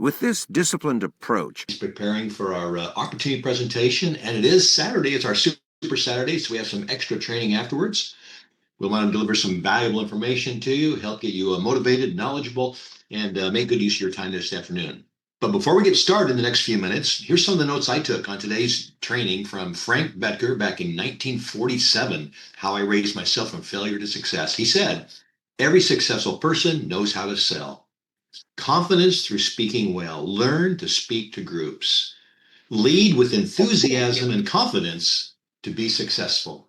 With this disciplined approach, preparing for our opportunity presentation, and it is Saturday. It's our Super Saturday, so we have some extra training afterwards. We want to deliver some valuable information to you, help get you motivated, knowledgeable, and make good use of your time this afternoon. But before we get started in the next few minutes, here's some of the notes I took on today's training from Frank Bettger back in 1947, How I Raised Myself from Failure to Success. He said, every successful person knows how to sell. Confidence through speaking well. Learn to speak to groups. Lead with enthusiasm and confidence to be successful.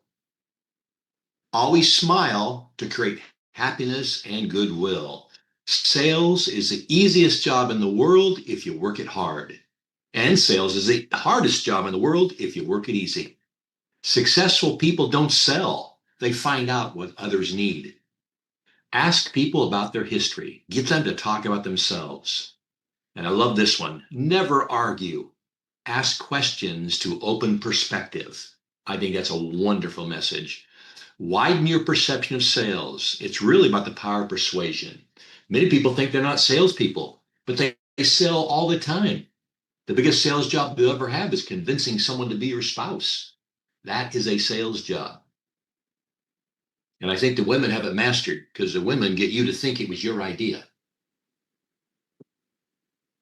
Always smile to create happiness and goodwill. Sales is the easiest job in the world if you work it hard. And sales is the hardest job in the world if you work it easy. Successful people don't sell. They find out what others need. Ask people about their history. Get them to talk about themselves. And I love this one. Never argue. Ask questions to open perspective. I think that's a wonderful message. Widen your perception of sales. It's really about the power of persuasion. Many people think they're not salespeople, but they sell all the time. The biggest sales job you'll ever have is convincing someone to be your spouse. That is a sales job. And I think the women have it mastered because the women get you to think it was your idea.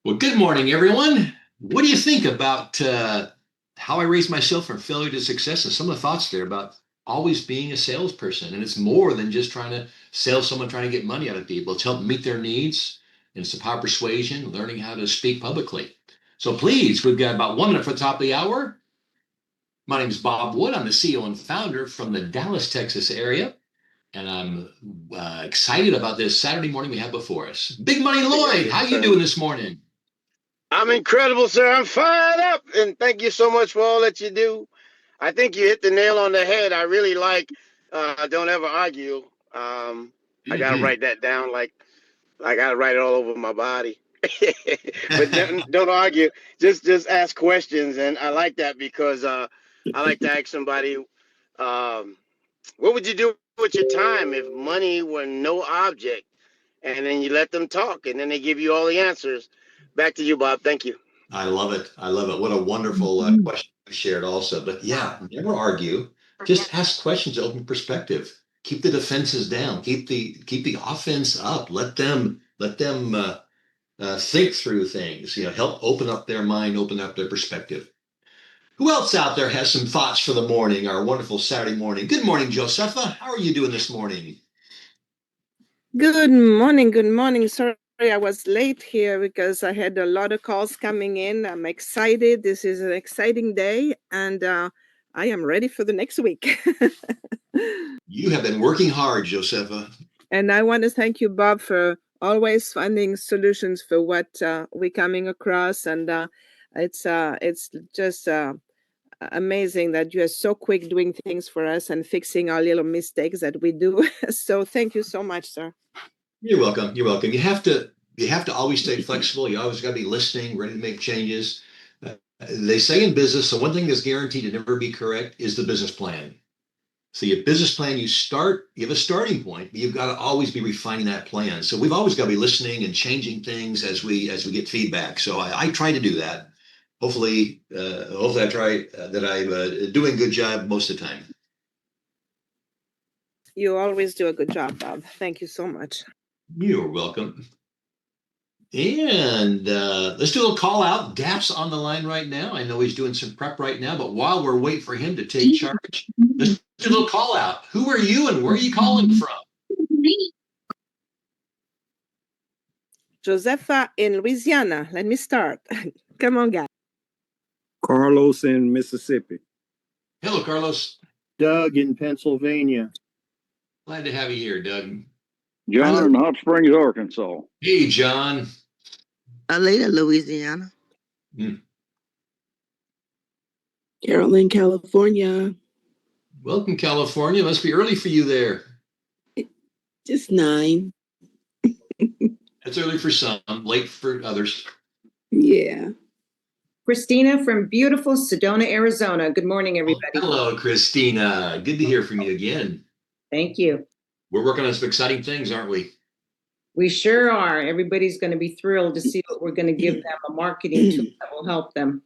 Well, good morning, everyone. What do you think about how I raised myself from failure to success and some of the thoughts there about always being a salesperson? And it's more than just trying to sell someone, trying to get money out of people. It's helping meet their needs. And it's the power of persuasion, learning how to speak publicly. So please, we've got about 1 minute for the top of the hour. My name is Bob Wood. I'm the CEO and founder from the Dallas, Texas area. And I'm excited about this Saturday morning we have before us. Big Money Lloyd, how you doing this morning? I'm incredible, sir. I'm fired up. And thank you so much for all that you do. I think you hit the nail on the head. I really like don't ever argue. I got to write that down. Like I got to write it all over my body. But don't argue. Just ask questions. And I like that because I like to ask somebody, what would you do with your time if money were no object? And then you let them talk, and then they give you all the answers. Back to you, Bob. Thank you. I love it. I love it. What a wonderful question you shared also. But yeah, never argue. Just ask questions, open perspective. Keep the defenses down. Keep the offense up. Let them think through things. Help open up their mind, open up their perspective. Who else out there has some thoughts for the morning, our wonderful Saturday morning? Good morning, Josepha. How are you doing this morning? Good morning. Good morning. Sorry, I was late here because I had a lot of calls coming in. I'm excited. This is an exciting day, and I am ready for the next week. You have been working hard, Josepha. And I want to thank you, Bob, for always finding solutions for what we're coming across. And it's just amazing that you are so quick doing things for us and fixing our little mistakes that we do. So thank you so much, sir. You're welcome. You're welcome. You have to always stay flexible. You always got to be listening, ready to make changes. They say in business, the one thing that's guaranteed to never be correct is the business plan. So your business plan, you have a starting point, but you've got to always be refining that plan. So we've always got to be listening and changing things as we get feedback. So I try to do that. Hopefully I try that I'm doing a good job most of the time. You always do a good job, Bob. Thank you so much. You're welcome. And let's do a little call out. Dap's on the line right now. I know he's doing some prep right now, but while we're waiting for him to take charge, let's do a little call out. Who are you and where are you calling from? Josepha in Louisiana. Let me start. Come on, guys. Carlos in Mississippi. Hello, Carlos. Doug in Pennsylvania. Glad to have you here, Doug. John in Hot Springs, Arkansas. Hey, John. Alita, Louisiana. Carolyn, California. Welcome, California. Must be early for you there. Just 9. That's early for some, late for others. Yeah. Christina from beautiful Sedona, Arizona. Good morning, everybody. Hello, Christina. Good to hear from you again. Thank you. We're working on some exciting things, aren't we? We sure are. Everybody's going to be thrilled to see what we're going to give them, a marketing tool that will help them.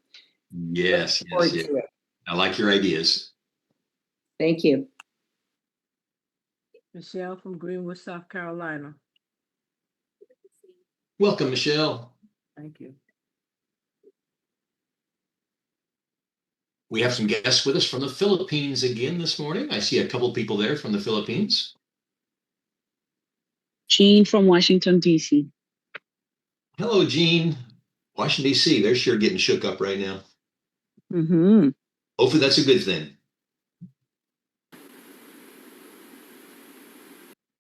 Yes, Forward yes, yes. to it. I like your ideas. Thank you. Michelle from Greenwood, South Carolina. Welcome, Michelle. Thank you. We have some guests with us from the Philippines again this morning. I see a couple people there from the Philippines. Jean from Washington, D.C. Hello, Jean. Washington, D.C. They're sure getting shook up right now. Mm-hmm. Hopefully that's a good thing.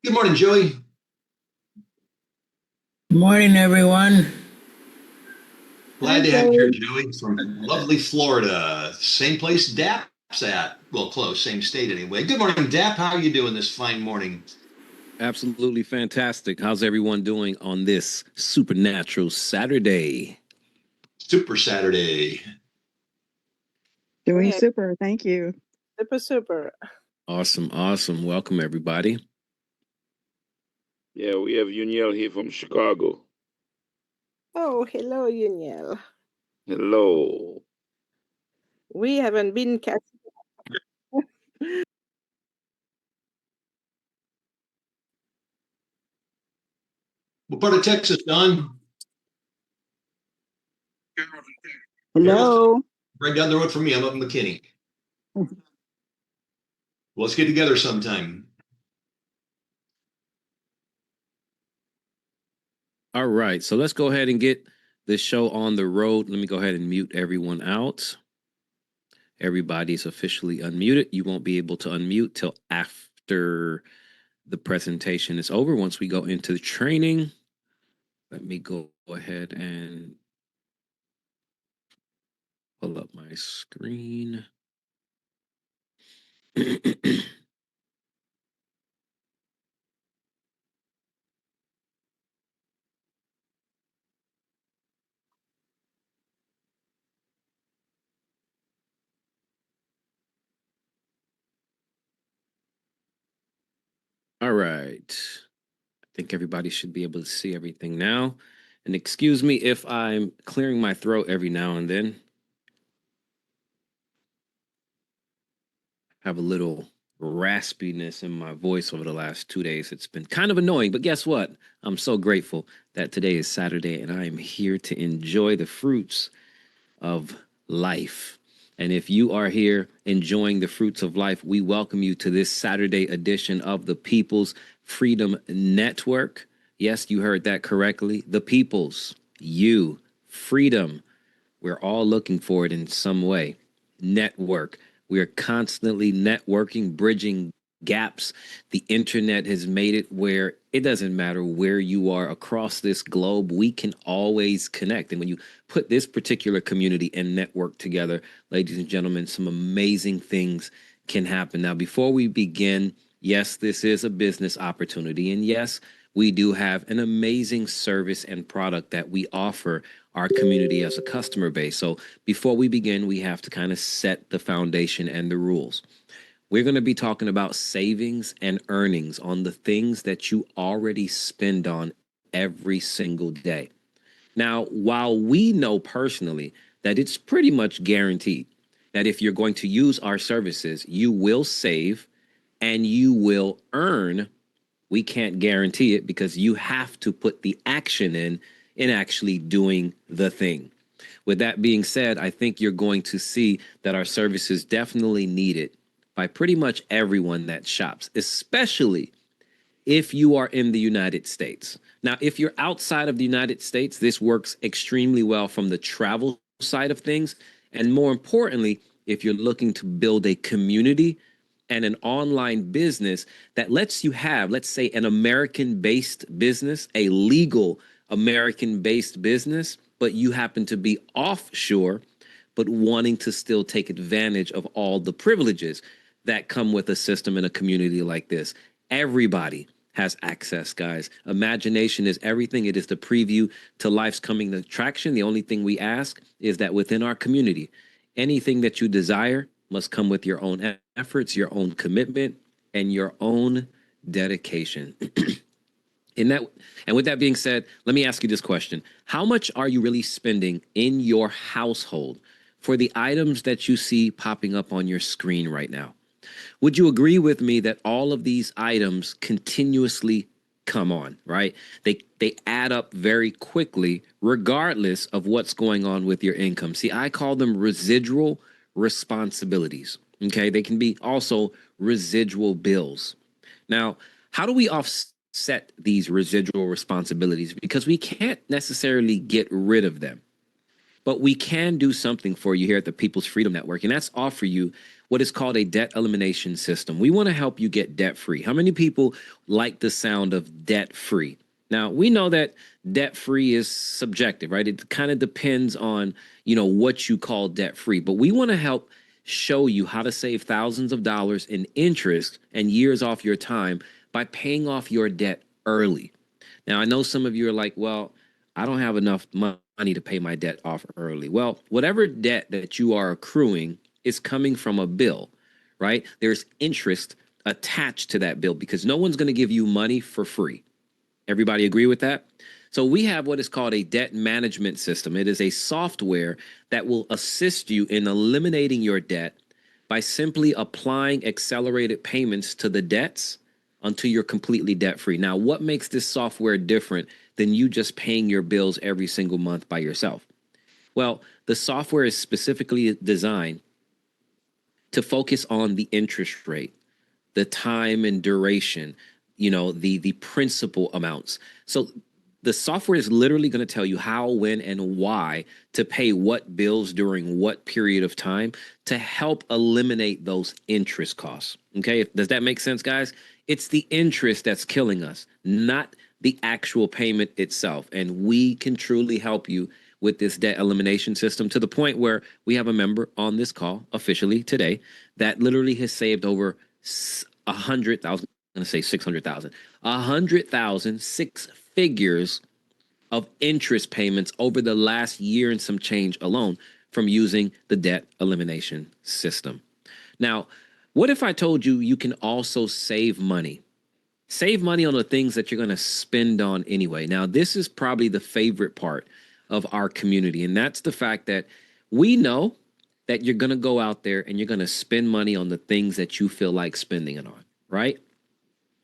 Good morning, Joey. Good morning, everyone. Glad to have you here, Joey, from lovely Florida. Same place Dap's at. Well, close, same state anyway. Good morning, Dap. How are you doing this fine morning? Absolutely fantastic. How's everyone doing on this supernatural Saturday? Super Saturday. Doing Yeah. super. Thank you. Super. Awesome, awesome. Welcome, everybody. Yeah, we have Uniel here from Chicago. Oh, hello, Uniel. Hello. We haven't been catching up. What part of Texas, Don? Hello. Right down the road from me. I'm up in McKinney. Let's get together sometime. All right, so let's go ahead and get this show on the road. Let me go ahead and mute everyone out. Everybody's officially unmuted. You won't be able to unmute till after the presentation is over. Once we go into the training, let me go ahead and pull up my screen. All right. I think everybody should be able to see everything now. And excuse me if I'm clearing my throat every now and then. I have a little raspiness in my voice over the last 2 days. It's been kind of annoying, but guess what? I'm so grateful that today is Saturday and I am here to enjoy the fruits of life. And if you are here enjoying the fruits of life, we welcome you to this Saturday edition of the People's Freedom Network. Yes, you heard that correctly. The People's, you, freedom. We're all looking for it in some way. Network. We are constantly networking, bridging gaps. The internet has made it where it doesn't matter where you are across this globe, we can always connect. And when you put this particular community and network together, ladies and gentlemen, some amazing things can happen. Now, before we begin, yes, this is a business opportunity. And yes, we do have an amazing service and product that we offer our community as a customer base. So before we begin, we have to kind of set the foundation and the rules. We're going to be talking about savings and earnings on the things that you already spend on every single day. Now, while we know personally that it's pretty much guaranteed that if you're going to use our services, you will save and you will earn. We can't guarantee it because you have to put the action in actually doing the thing. With that being said, I think you're going to see that our service is definitely needed by pretty much everyone that shops, especially if you are in the United States. Now, if you're outside of the United States, this works extremely well from the travel side of things. And more importantly, if you're looking to build a community and an online business that lets you have, let's say, an American-based business, a legal American-based business, but you happen to be offshore, but wanting to still take advantage of all the privileges that come with a system in a community like this. Everybody has access, guys. Imagination is everything. It is the preview to life's coming attraction. The only thing we ask is that within our community, anything that you desire must come with your own efforts, your own commitment, and your own dedication. And with that being said, let me ask you this question. How much are you really spending in your household for the items that you see popping up on your screen right now? Would you agree with me that all of these items continuously come on, right? They add up very quickly, regardless of what's going on with your income. See, I call them residual responsibilities. Okay, they can be also residual bills. Now, how do we offset these residual responsibilities? Because we can't necessarily get rid of them, but we can do something for you here at the People's Freedom Network, and that's offer you what is called a debt elimination system. We want to help you get debt free. How many people like the sound of debt free? Now, we know that debt free is subjective, right? It kind of depends on, what you call debt free, but we want to help show you how to save thousands of dollars in interest and years off your time by paying off your debt early. Now, I know some of you are like, well, I don't have enough money to pay my debt off early. Well, whatever debt that you are accruing is coming from a bill, right? There's interest attached to that bill because no one's going to give you money for free. Everybody agree with that? So we have what is called a debt management system. It is a software that will assist you in eliminating your debt by simply applying accelerated payments to the debts until you're completely debt free. Now, what makes this software different than you just paying your bills every single month by yourself? Well, the software is specifically designed to focus on the interest rate, the time and duration, the principal amounts. So the software is literally going to tell you how, when, and why to pay what bills during what period of time to help eliminate those interest costs. Okay, does that make sense, guys? It's the interest that's killing us, not the actual payment itself. And we can truly help you with this debt elimination system to the point where we have a member on this call officially today that literally has saved over 100,000. I'm going to say 600,000, 100,000, 6 figures of interest payments over the last year and some change alone from using the debt elimination system. Now, what if I told you you can also save money? Save money on the things that you're going to spend on anyway. Now, this is probably the favorite part of our community, and that's the fact that we know that you're going to go out there and you're going to spend money on the things that you feel like spending it on, right?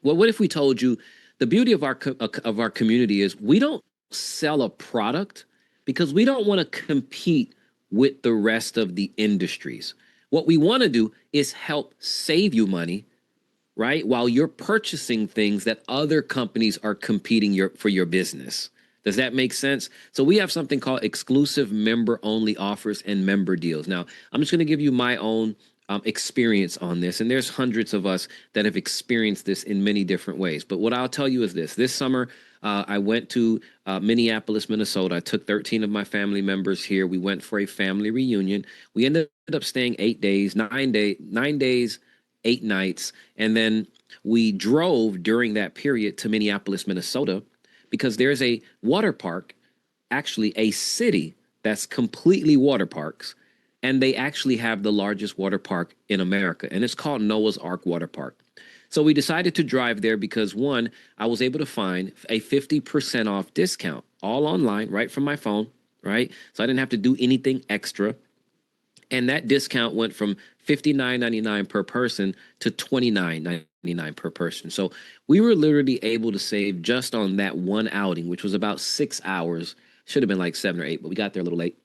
Well, what if we told you the beauty of our community is we don't sell a product because we don't want to compete with the rest of the industries. What we want to do is help save you money, right? While you're purchasing things that other companies are competing for your business. Does that make sense? So we have something called exclusive member-only offers and member deals. Now, I'm just going to give you my own experience on this, and there's hundreds of us that have experienced this in many different ways. But what I'll tell you is this summer, I went to Minneapolis, Minnesota. I took 13 of my family members here. We went for a family reunion. We ended up staying 8 days, 9 days, 8 nights. And then we drove during that period to Minneapolis, Minnesota, because there's a water park, actually a city that's completely water parks. And they actually have the largest water park in America, and it's called Noah's Ark Water Park. So we decided to drive there because, one, I was able to find a 50% off discount all online right from my phone, right? So I didn't have to do anything extra. And that discount went from $59.99 per person to $29.99 per person. So we were literally able to save just on that one outing, which was about 6 hours. Should have been like 7 or 8, but we got there a little late.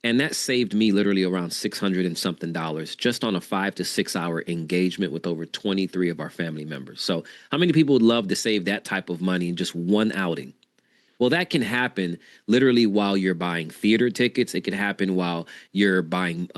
And that saved me literally around $600 and something just on a 5 to 6 hour engagement with over 23 of our family members. So how many people would love to save that type of money in just one outing? Well, that can happen literally while you're buying theater tickets. It can happen while you're buying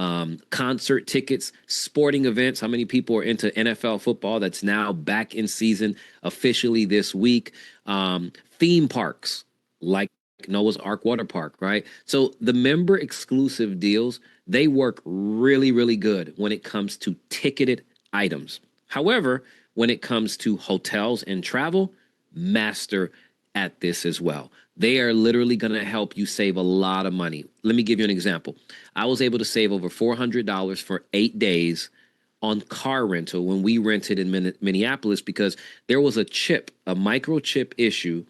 concert tickets, sporting events. How many people are into NFL football that's now back in season officially this week? Theme parks like Noah's Ark Water Park, right? So the member exclusive deals, they work really, really good when it comes to ticketed items. However, when it comes to hotels and travel, master at this as well. They are literally going to help you save a lot of money. Let me give you an example. I was able to save over $400 for 8 days on car rental when we rented in Minneapolis because there was a microchip issue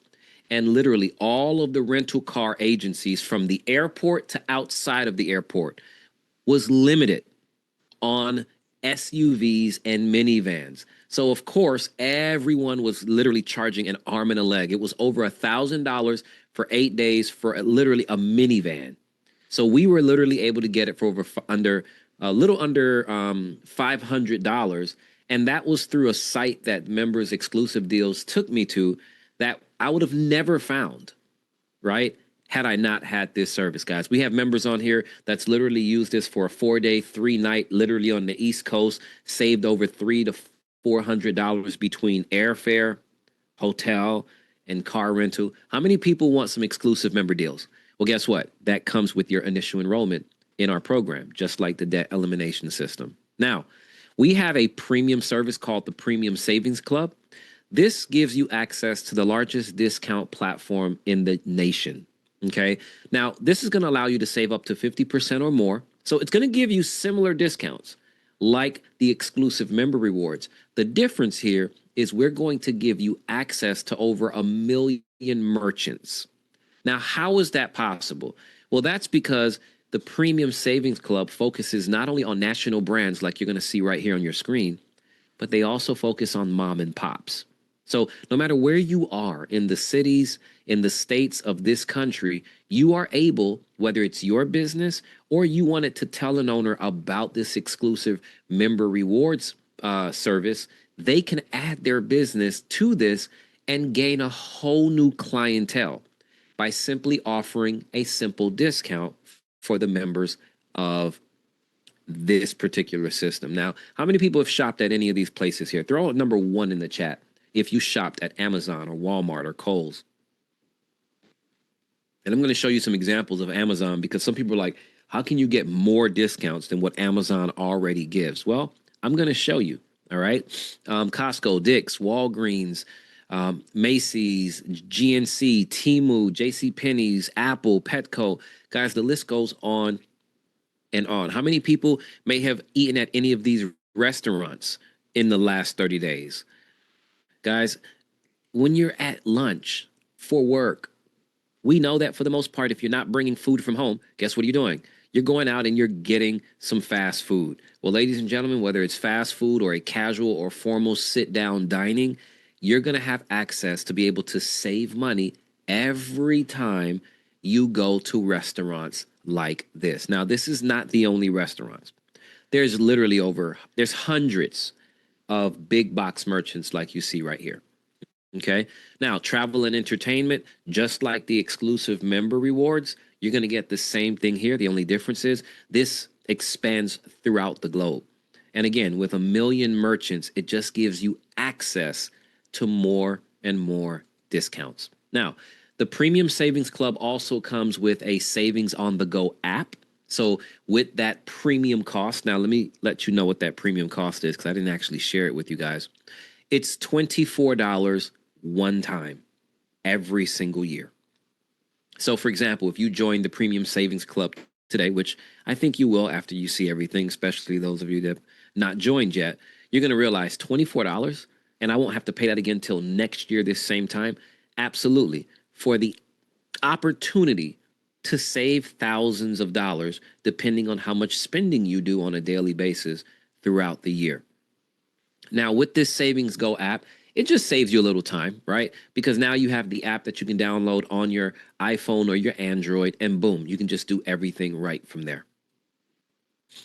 and literally all of the rental car agencies from the airport to outside of the airport was limited on SUVs and minivans. So of course, everyone was literally charging an arm and a leg. It was over $1,000 for 8 days for literally a minivan. So we were literally able to get it for a little under $500, and that was through a site that Members Exclusive Deals took me to that I would have never found, right? Had I not had this service, guys. We have members on here that's literally used this for a 4-day, 3-night, literally on the East Coast, saved over $300 to $400 between airfare, hotel, and car rental. How many people want some exclusive member deals? Well, guess what? That comes with your initial enrollment in our program, just like the debt elimination system. Now, we have a premium service called the Premium Savings Club. This gives you access to the largest discount platform in the nation. Okay. Now, this is going to allow you to save up to 50% or more. So it's going to give you similar discounts like the exclusive member rewards. The difference here is we're going to give you access to over 1 million merchants. Now, how is that possible? Well, that's because the Premium Savings Club focuses not only on national brands like you're going to see right here on your screen, but they also focus on mom and pops. So no matter where you are in the cities, in the states of this country, you are able, whether it's your business or you wanted to tell an owner about this exclusive member rewards service, they can add their business to this and gain a whole new clientele by simply offering a simple discount for the members of this particular system. Now, how many people have shopped at any of these places here? Throw out number 1 in the chat if you shopped at Amazon or Walmart or Kohl's. And I'm going to show you some examples of Amazon because some people are like, how can you get more discounts than what Amazon already gives? Well, I'm going to show you. All right. Costco, Dick's, Walgreens, Macy's, GNC, Temu, JCPenney's, Apple, Petco. Guys, the list goes on and on. How many people may have eaten at any of these restaurants in the last 30 days? Guys, when you're at lunch for work, we know that for the most part, if you're not bringing food from home, guess what you're doing? You're going out and you're getting some fast food. Well, ladies and gentlemen, whether it's fast food or a casual or formal sit-down dining, you're going to have access to be able to save money every time you go to restaurants like this. Now, this is not the only restaurants. There's literally there's hundreds of big box merchants like you see right here. Okay. Now, travel and entertainment, just like the exclusive member rewards, you're going to get the same thing here. The only difference is this expands throughout the globe. And again, with 1 million merchants, it just gives you access to more and more discounts. Now, the Premium Savings Club also comes with a Savings on the Go app. So with that premium cost, now let me let you know what that premium cost is because I didn't actually share it with you guys. It's $24 one time every single year. So for example, if you join the Premium Savings Club today, which I think you will after you see everything, especially those of you that have not joined yet, you're going to realize $24 and I won't have to pay that again till next year this same time. Absolutely. For the opportunity to save thousands of dollars depending on how much spending you do on a daily basis throughout the year. Now, with this Savings Go app, it just saves you a little time, right? Because now you have the app that you can download on your iPhone or your Android, and boom, you can just do everything right from there.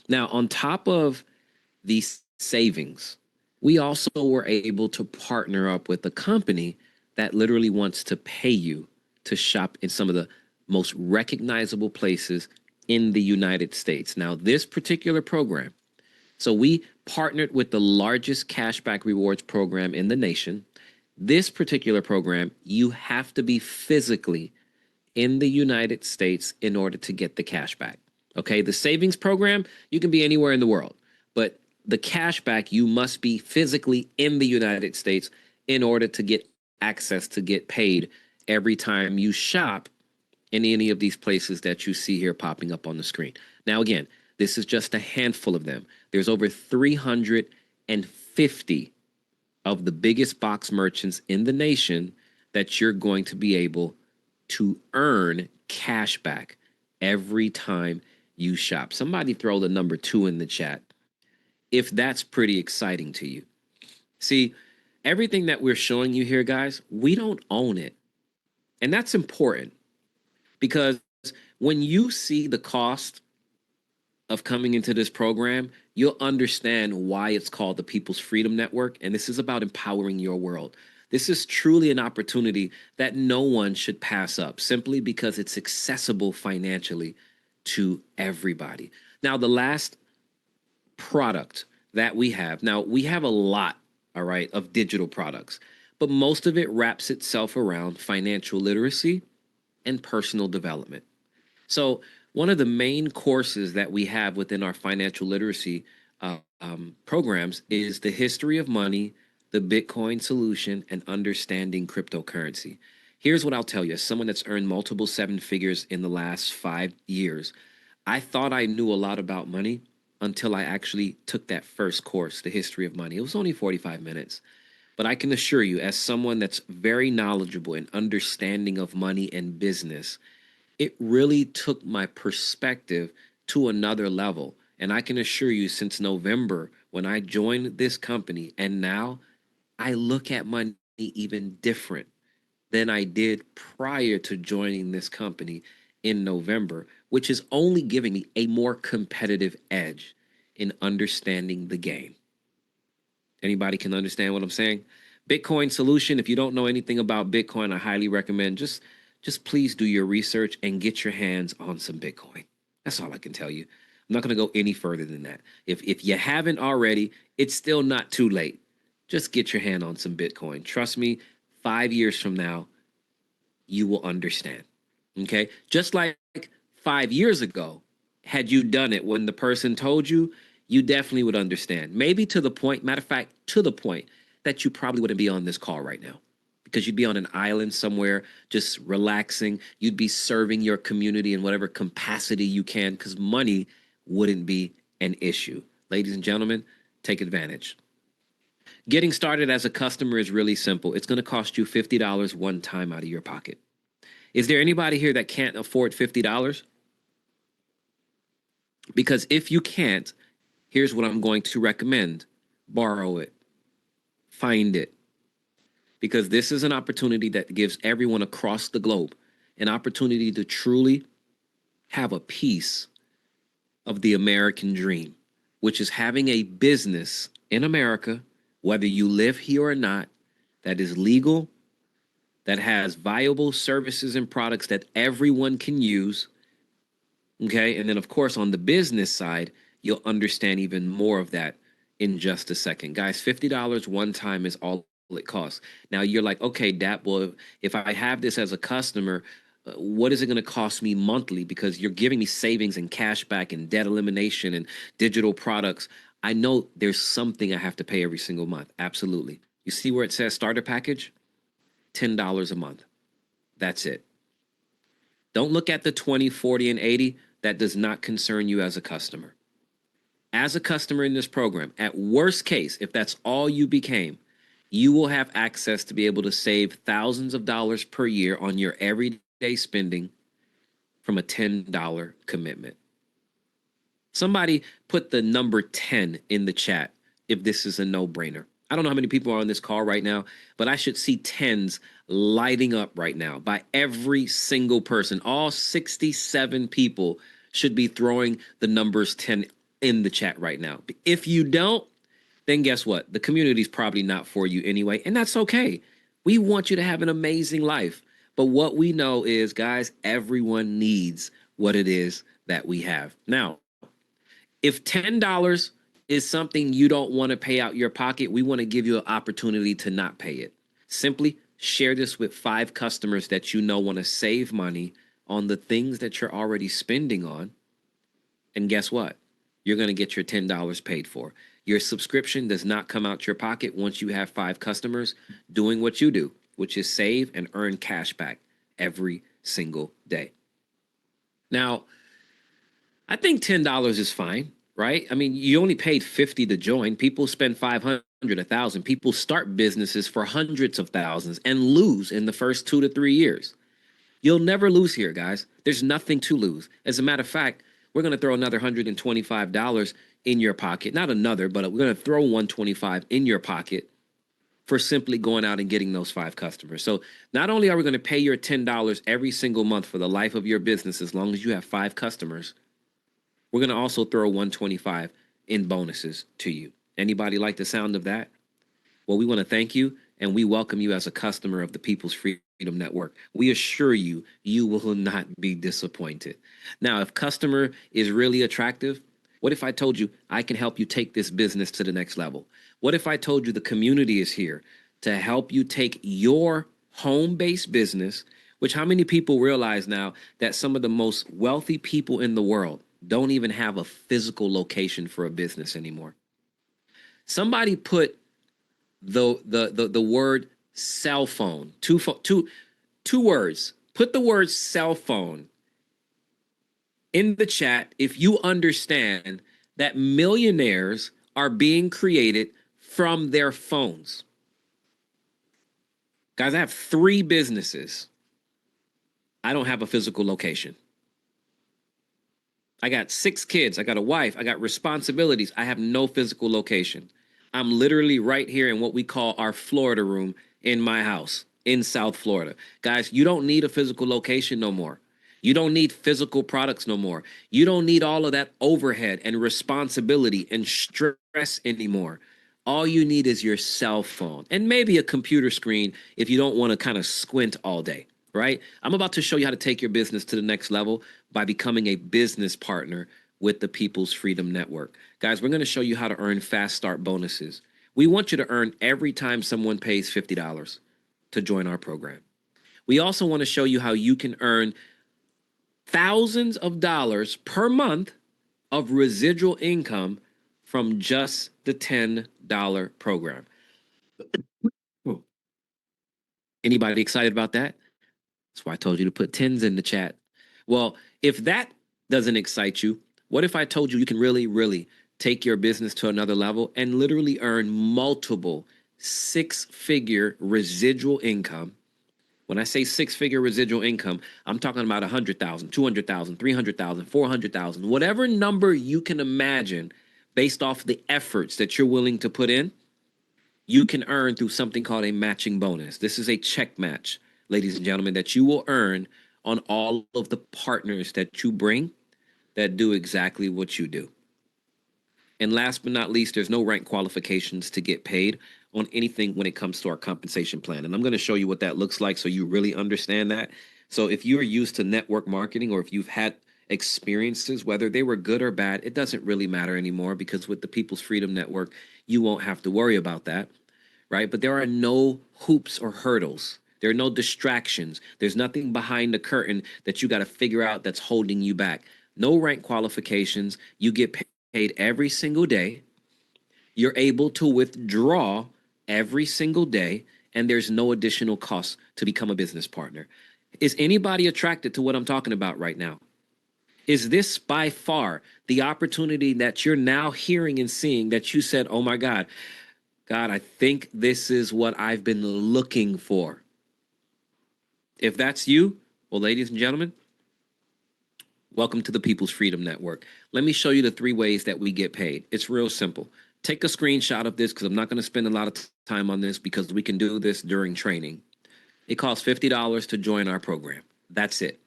Now, on top of these savings, we also were able to partner up with a company that literally wants to pay you to shop in some of the most recognizable places in the United States. Now, this particular program, so we partnered with the largest cashback rewards program in the nation. This particular program, you have to be physically in the United States in order to get the cashback. Okay, the savings program, you can be anywhere in the world, but the cashback, you must be physically in the United States in order to get access to get paid every time you shop in any of these places that you see here popping up on the screen. Now, again, this is just a handful of them. There's over 350 of the biggest box merchants in the nation that you're going to be able to earn cash back every time you shop. Somebody throw the number 2 in the chat if that's pretty exciting to you. See, everything that we're showing you here, guys, we don't own it. And that's important because when you see the cost of coming into this program, you'll understand why it's called the People's Freedom Network. And this is about empowering your world. This is truly an opportunity that no one should pass up simply because it's accessible financially to everybody. Now, the last product that we have, now we have a lot, all right, of digital products, but most of it wraps itself around financial literacy and personal development. So one of the main courses that we have within our financial literacy programs is the history of money, the Bitcoin solution, and understanding cryptocurrency. Here's what I'll tell you. As someone that's earned multiple 7 figures in the last 5 years, I thought I knew a lot about money until I actually took that first course, the history of money. It was only 45 minutes. But I can assure you, as someone that's very knowledgeable in understanding of money and business, it really took my perspective to another level. And I can assure you, since November, when I joined this company, and now I look at money even different than I did prior to joining this company in November, which is only giving me a more competitive edge in understanding the game. Anybody can understand what I'm saying? Bitcoin solution, if you don't know anything about Bitcoin, I highly recommend just please do your research and get your hands on some Bitcoin. That's all I can tell you. I'm not going to go any further than that. If you haven't already, it's still not too late. Just get your hand on some Bitcoin. Trust me, 5 years from now, you will understand. Okay? Just like 5 years ago, had you done it when the person told you, you definitely would understand. Maybe to the point, matter of fact, to the point that you probably wouldn't be on this call right now, because you'd be on an island somewhere just relaxing. You'd be serving your community in whatever capacity you can, because money wouldn't be an issue. Ladies and gentlemen, take advantage. Getting started as a customer is really simple. It's going to cost you $50 one time out of your pocket. Is there anybody here that can't afford $50? Because if you can't, here's what I'm going to recommend. Borrow it. Find it. Because this is an opportunity that gives everyone across the globe an opportunity to truly have a piece of the American dream, which is having a business in America, whether you live here or not, that is legal, that has viable services and products that everyone can use. Okay. And then, of course, on the business side, you'll understand even more of that in just a second. Guys, $50 one time is all it costs. Now you're like, okay, Dap, well, if I have this as a customer, what is it going to cost me monthly? Because you're giving me savings and cash back and debt elimination and digital products. I know there's something I have to pay every single month. Absolutely. You see where it says starter package? $10 a month. That's it. Don't look at the 20, 40, and 80. That does not concern you as a customer. As a customer in this program, at worst case, if that's all you became, you will have access to be able to save thousands of dollars per year on your everyday spending from a $10 commitment. Somebody put the number 10 in the chat if this is a no-brainer. I don't know how many people are on this call right now, but I should see 10s lighting up right now by every single person. All 67 people should be throwing the numbers 10 in the chat right now. If you don't, then guess what? The community is probably not for you anyway, and that's okay. We want you to have an amazing life. But what we know is, guys, everyone needs what it is that we have. Now, if $10 is something you don't want to pay out your pocket, we want to give you an opportunity to not pay it. Simply share this with 5 customers that you know want to save money on the things that you're already spending on. And guess what? You're going to get your $10 paid for. Your subscription does not come out your pocket once you have 5 customers doing what you do, which is save and earn cash back every single day. Now, I think $10 is fine, right? I mean, you only paid $50 to join. People spend $500 1,000. People start businesses for hundreds of thousands and lose in the first 2 to 3 years. You'll never lose here, guys. There's nothing to lose. As a matter of fact, we're going to throw another $125 in your pocket. Not another, but we're going to throw $125 in your pocket for simply going out and getting those 5 customers. So not only are we going to pay your $10 every single month for the life of your business as long as you have 5 customers, we're going to also throw $125 in bonuses to you. Anybody like the sound of that? Well, we want to thank you and we welcome you as a customer of the People's Freedom Network. We assure you, you will not be disappointed. Now, if customer is really attractive, what if I told you I can help you take this business to the next level? What if I told you the community is here to help you take your home-based business, which how many people realize now that some of the most wealthy people in the world don't even have a physical location for a business anymore? Somebody put the word cell phone, two words. Put the word cell phone in the chat if you understand that millionaires are being created from their phones. Guys, I have 3 businesses. I don't have a physical location. I got 6 kids. I got a wife. I got responsibilities. I have no physical location. I'm literally right here in what we call our Florida room in my house in South Florida. Guys, you don't need a physical location no more. You don't need physical products no more. You don't need all of that overhead and responsibility and stress anymore. All you need is your cell phone and maybe a computer screen if you don't want to kind of squint all day, right? I'm about to show you how to take your business to the next level by becoming a business partner with the People's Freedom Network. Guys, we're going to show you how to earn fast start bonuses. We want you to earn every time someone pays $50 to join our program. We also want to show you how you can earn thousands of dollars per month of residual income from just the $10 program. Anybody excited about that? That's why I told you to put 10s in the chat. Well, if that doesn't excite you, what if I told you you can really take your business to another level and literally earn multiple 6-figure residual income? When I say 6-figure residual income, I'm talking about 100,000, 200,000, 300,000, 400,000, whatever number you can imagine based off the efforts that you're willing to put in, you can earn through something called a matching bonus. This is a check match, ladies and gentlemen, that you will earn on all of the partners that you bring that do exactly what you do. And last but not least, there's no rank qualifications to get paid on anything when it comes to our compensation plan. And I'm going to show you what that looks like so you really understand that. So if you're used to network marketing or if you've had experiences, whether they were good or bad, it doesn't really matter anymore because with the People's Freedom Network, you won't have to worry about that, right? But there are no hoops or hurdles. There are no distractions. There's nothing behind the curtain that you got to figure out that's holding you back. No rank qualifications. You get paid every single day. You're able to withdraw every single day, and there's no additional cost to become a business partner. Is anybody attracted to what I'm talking about right now? Is this by far the opportunity that you're now hearing and seeing that you said, oh my God, I think this is what I've been looking for? If that's you, well, ladies and gentlemen, welcome to the People's Freedom Network. Let me show you the 3 ways that we get paid. It's real simple. Take a screenshot of this because I'm not going to spend a lot of time on this because we can do this during training. It costs $50 to join our program. That's it.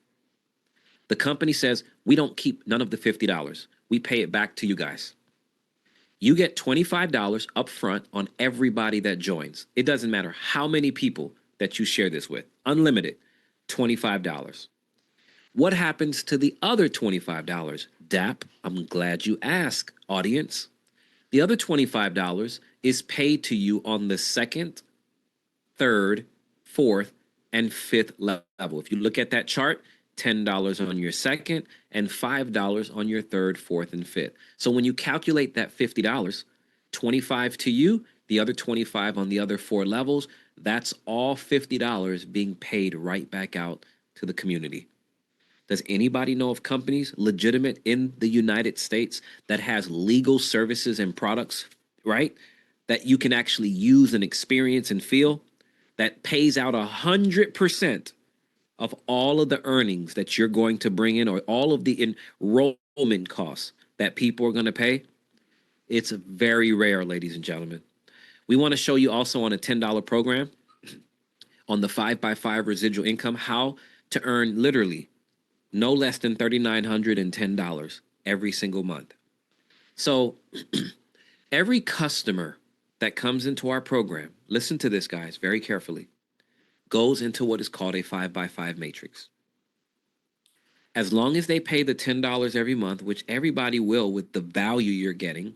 The company says we don't keep none of the $50. We pay it back to you guys. You get $25 up front on everybody that joins. It doesn't matter how many people that you share this with. Unlimited, $25. What happens to the other $25? DAP, I'm glad you asked, audience. The other $25 is paid to you on the 2nd, 3rd, 4th, and 5th level. If you look at that chart, $10 on your 2nd and $5 on your 3rd, 4th, and 5th. So when you calculate that $50, $25 to you, the other $25 on the other 4 levels, that's all $50 being paid right back out to the community. Does anybody know of companies legitimate in the United States that has legal services and products, right? that you can actually use and experience and feel, that pays out 100% of all of the earnings that you're going to bring in, or all of the enrollment costs that people are going to pay. It's very rare, ladies and gentlemen. We want to show you also on a $10 program on the 5x5 residual income, how to earn literally no less than $3,910 every single month. So every customer that comes into our program, listen to this, guys, very carefully, goes into what is called a 5x5 matrix. As long as they pay the $10 every month, which everybody will with the value you're getting,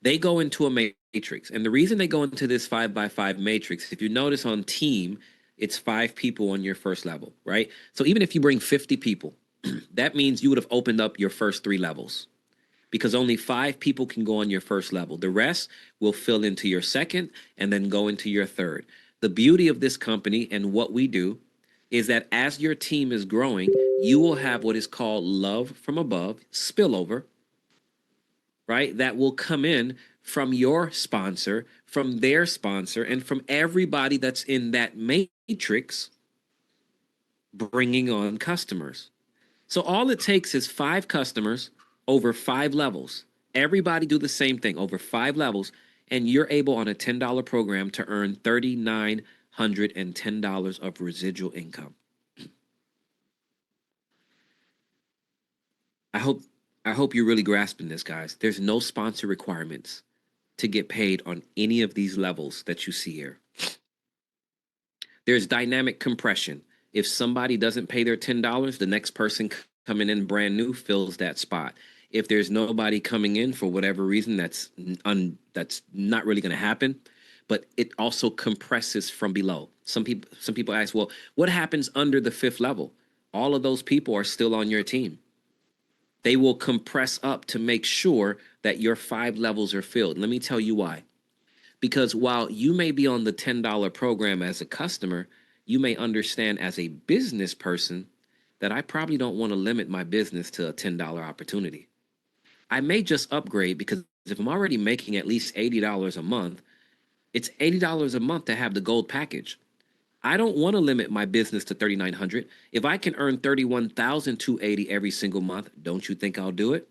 they go into a matrix. And the reason they go into this 5x5 matrix, if you notice on team, it's 5 people on your first level, right? So even if you bring 50 people, that means you would have opened up your first 3 levels, because only 5 people can go on your first level. The rest will fill into your second and then go into your third. The beauty of this company and what we do is that as your team is growing, you will have what is called love from above, spillover, right? That will come in from your sponsor, from their sponsor, and from everybody that's in that matrix bringing on customers. So all it takes is 5 customers over 5 levels. Everybody do the same thing over 5 levels, and you're able on a $10 program to earn $3,910 of residual income. I hope you're really grasping this, guys. There's no sponsor requirements to get paid on any of these levels that you see here. There's dynamic compression. If somebody doesn't pay their $10, the next person coming in brand new fills that spot. If there's nobody coming in for whatever reason, that's not really going to happen, but it also compresses from below. Some people ask, well, what happens under the 5th level? All of those people are still on your team. They will compress up to make sure that your 5 levels are filled. Let me tell you why. Because while you may be on the $10 program as a customer, you may understand as a business person that I probably don't want to limit my business to a $10 opportunity. I may just upgrade, because if I'm already making at least $80 a month, it's $80 a month to have the gold package. I don't want to limit my business to $3,900. If I can earn $31,280 every single month, don't you think I'll do it?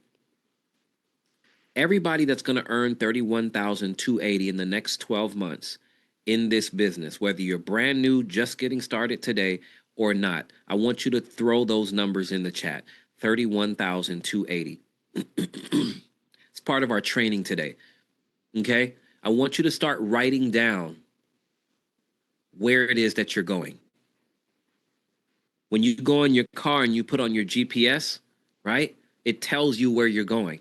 Everybody that's going to earn $31,280 in the next 12 months in this business, whether you're brand new, just getting started today or not, I want you to throw those numbers in the chat. $31,280. It's part of our training today. Okay? I want you to start writing down where it is that you're going. When you go in your car and you put on your GPS, right? It tells you where you're going.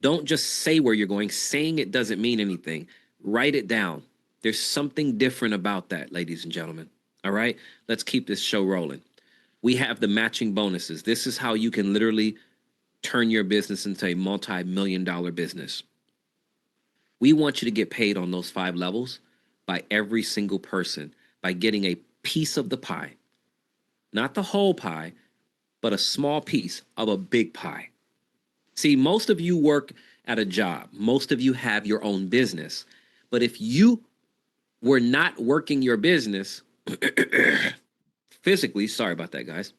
Don't just say where you're going. Saying it doesn't mean anything. Write it down. There's something different about that, ladies and gentlemen. All right? Let's keep this show rolling. We have the matching bonuses. This is how you can literally turn your business into a multi-million-dollar business. We want you to get paid on those 5 levels by every single person, by getting a piece of the pie. Not the whole pie, but a small piece of a big pie. See, most of you work at a job. Most of you have your own business. But if you were not working your business physically, sorry about that, guys,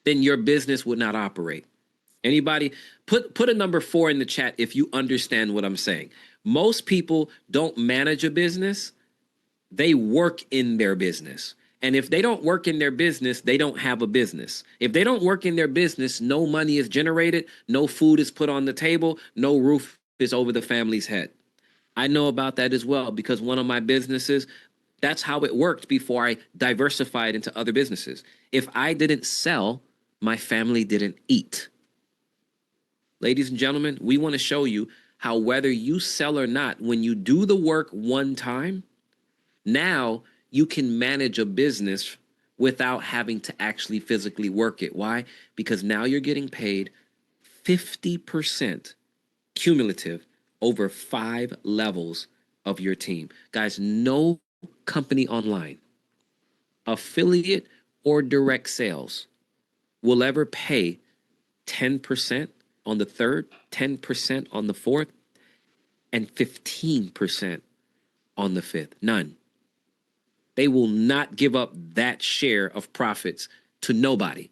then your business would not operate. Anybody, put a number 4 in the chat if you understand what I'm saying. Most people don't manage a business. They work in their business. And if they don't work in their business, they don't have a business. If they don't work in their business, no money is generated, no food is put on the table, no roof is over the family's head. I know about that as well, because one of my businesses, that's how it worked before I diversified into other businesses. If I didn't sell, my family didn't eat. Ladies and gentlemen, we want to show you how whether you sell or not, when you do the work one time, now you can manage a business without having to actually physically work it. Why? Because now you're getting paid 50% cumulative over 5 levels of your team. Guys, no company online, affiliate or direct sales, will ever pay 10% on the 3rd, 10% on the 4th, and 15% on the 5th. None. They will not give up that share of profits to nobody.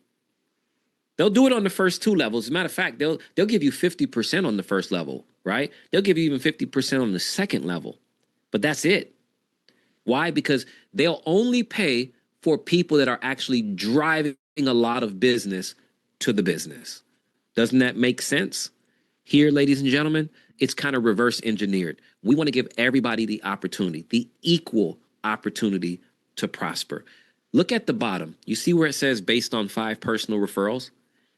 They'll do it on the first 2 levels. As a matter of fact, they'll give you 50% on the first level, right? They'll give you even 50% on the second level. But that's it. Why? Because they'll only pay for people that are actually driving a lot of business to the business. Doesn't that make sense? Here, ladies and gentlemen, it's kind of reverse engineered. We want to give everybody the opportunity, the equal opportunity to prosper. Look at the bottom. You see where it says based on 5 personal referrals?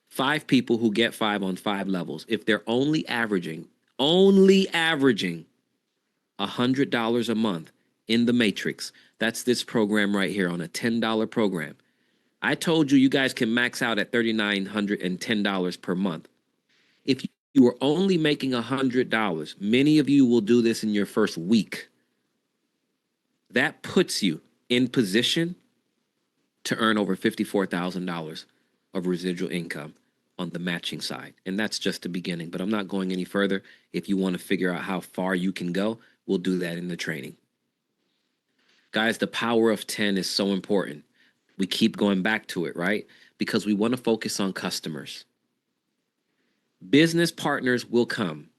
5 people who get 5 on 5 levels. If they're only averaging $100 a month in the matrix, that's this program right here on a $10 program. I told you guys can max out at $3,910 per month. If you were only making $100, many of you will do this in your first week. That puts you in position to earn over $54,000 of residual income on the matching side. And that's just the beginning, but I'm not going any further. If you want to figure out how far you can go, we'll do that in the training. Guys, the power of 10 is so important. We keep going back to it, right? Because we want to focus on customers. Business partners will come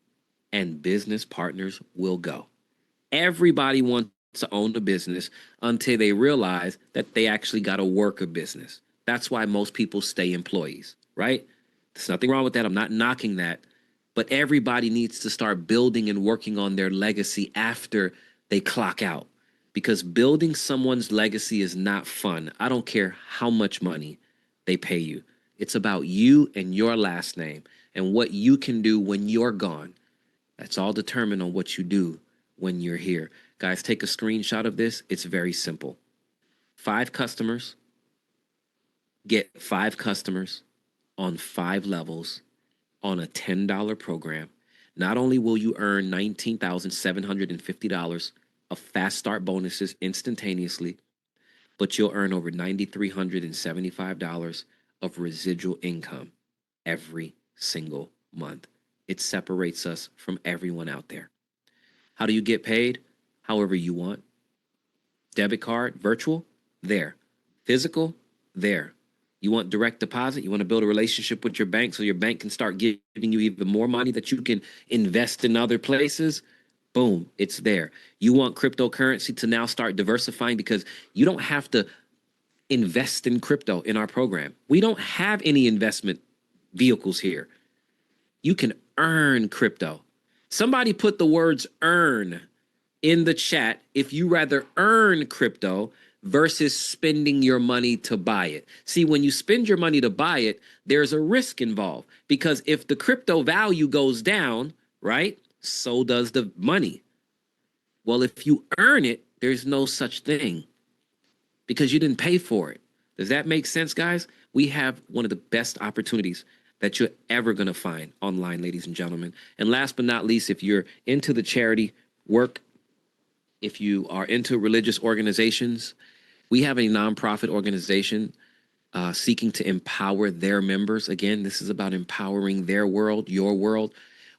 and business partners will go. Everybody wants to own the business until they realize that they actually got to work a business. That's why most people stay employees, right? There's nothing wrong with that. I'm not knocking that. But everybody needs to start building and working on their legacy after they clock out. Because building someone's legacy is not fun. I don't care how much money they pay you. It's about you and your last name and what you can do when you're gone. That's all determined on what you do when you're here. Guys, take a screenshot of this. It's very simple. 5 customers, get 5 customers on 5 levels on a $10 program. Not only will you earn $19,750 of fast start bonuses instantaneously, but you'll earn over $9,375 of residual income every single month. It separates us from everyone out there. How do you get paid? However you want. Debit card, virtual, there. Physical, there. You want direct deposit? You want to build a relationship with your bank so your bank can start giving you even more money that you can invest in other places? Boom, it's there. You want cryptocurrency to now start diversifying because you don't have to invest in crypto in our program. We don't have any investment vehicles here. You can earn crypto. Somebody put the words earn in the chat if you rather earn crypto versus spending your money to buy it. See, when you spend your money to buy it, there's a risk involved because if the crypto value goes down, right, so does the money. Well, if you earn it, there's no such thing because you didn't pay for it. Does that make sense, guys? We have one of the best opportunities that you're ever going to find online, ladies and gentlemen. And last but not least, if you're into the charity work, if you are into religious organizations, we have a nonprofit organization seeking to empower their members. Again, this is about empowering their world, your world.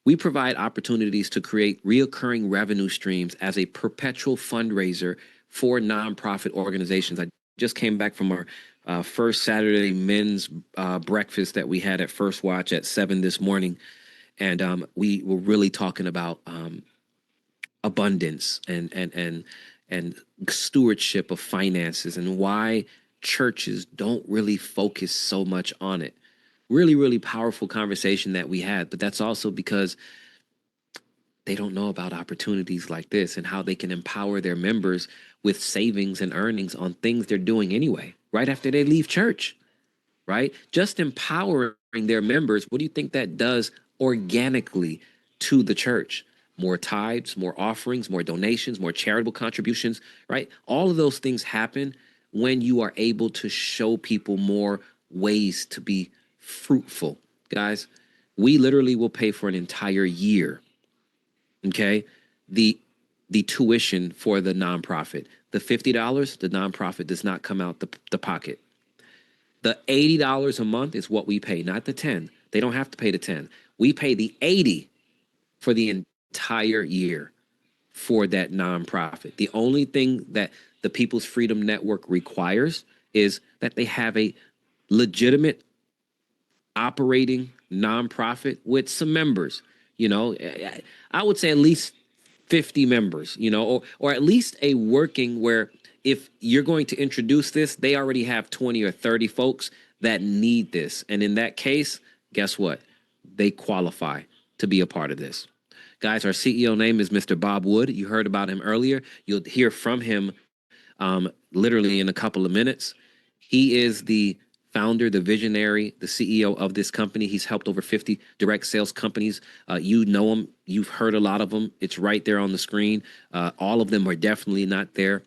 We provide opportunities to create reoccurring revenue streams as a perpetual fundraiser for nonprofit organizations. I just came back from our first Saturday men's breakfast that we had at First Watch at 7 this morning. And we were really talking about abundance and stewardship of finances and why churches don't really focus so much on it. Really, really powerful conversation that we had, but that's also because they don't know about opportunities like this and how they can empower their members with savings and earnings on things they're doing anyway, right after they leave church, right? Just empowering their members, what do you think that does organically to the church? More tithes, more offerings, more donations, more charitable contributions, right? All of those things happen when you are able to show people more ways to be fruitful. Guys, we literally will pay for an entire year, okay? The tuition for the nonprofit. The $50, the nonprofit does not come out the pocket. The $80 a month is what we pay, not the 10. They don't have to pay the 10. We pay the 80 for the entire year for that nonprofit. The only thing that the People's Freedom Network requires is that they have a legitimate operating nonprofit with some members. You know, I would say at least 50 members, you know, or at least a working where if you're going to introduce this, they already have 20 or 30 folks that need this. And in that case, guess what? They qualify to be a part of this. Guys, our CEO name is Mr. Bob Wood. You heard about him earlier. You'll hear from him literally in a couple of minutes. He is the founder, the visionary, the CEO of this company. He's helped over 50 direct sales companies. You know him. You've heard a lot of them. It's right there on the screen. All of them are definitely not there.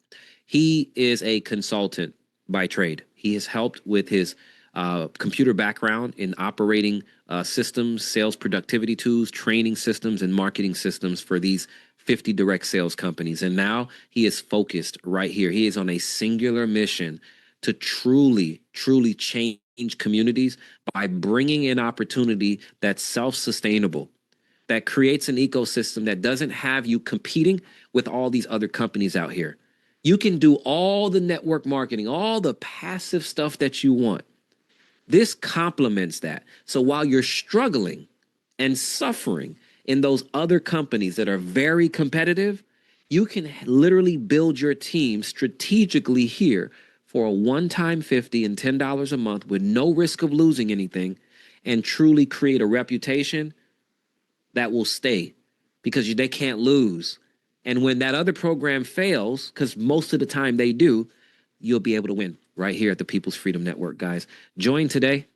He is a consultant by trade. He has helped with his computer background in operating systems, sales productivity tools, training systems, and marketing systems for these 50 direct sales companies. And now he is focused right here. He is on a singular mission to truly, truly change communities by bringing in opportunity that's self-sustainable, that creates an ecosystem that doesn't have you competing with all these other companies out here. You can do all the network marketing, all the passive stuff that you want. This complements that. So while you're struggling and suffering in those other companies that are very competitive, you can literally build your team strategically here for a one-time $50 and $10 a month with no risk of losing anything, and truly create a reputation that will stay because they can't lose. And when that other program fails, because most of the time they do, you'll be able to win right here at the People's Freedom Network, guys. Join today.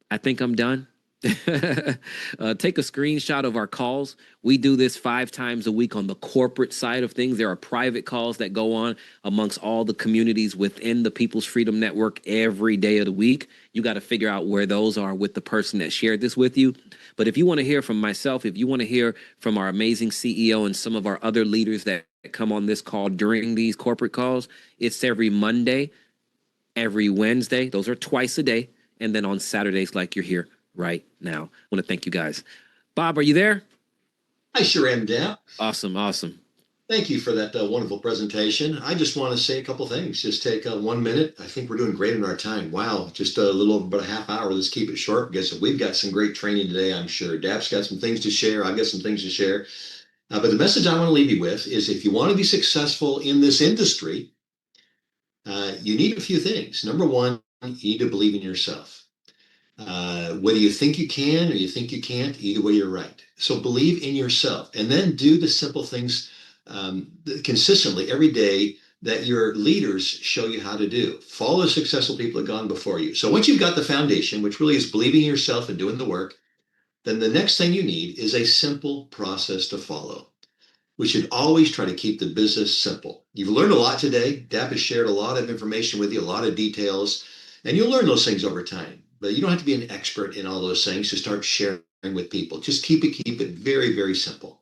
I think I'm done. Take a screenshot of our calls. We do this 5 times a week on the corporate side of things. There are private calls that go on amongst all the communities within the People's Freedom Network every day of the week. You got to figure out where those are with the person that shared this with you. But if you want to hear from myself, if you want to hear from our amazing CEO and some of our other leaders that come on this call during these corporate calls, it's every Monday, every Wednesday. Those are twice a day. And then on Saturdays, like you're here right now. I want to thank you guys. Bob, are you there? I sure am, Dap. Awesome, awesome. Thank you for that wonderful presentation. I just want to say a couple things. Just take 1 minute. I think we're doing great in our time. Wow, just a little over about a half hour. Let's keep it short because we've got some great training today, I'm sure. Dap's got some things to share. I've got some things to share. But the message I want to leave you with is if you want to be successful in this industry, you need a few things. Number one, you need to believe in yourself. Whether you think you can or you think you can't, either way, you're right. So believe in yourself and then do the simple things consistently every day that your leaders show you how to do. Follow the successful people that have gone before you. So once you've got the foundation, which really is believing in yourself and doing the work, then the next thing you need is a simple process to follow. We should always try to keep the business simple. You've learned a lot today. Dap has shared a lot of information with you, a lot of details, and you'll learn those things over time. But you don't have to be an expert in all those things to start sharing with people. Just keep it very, very simple.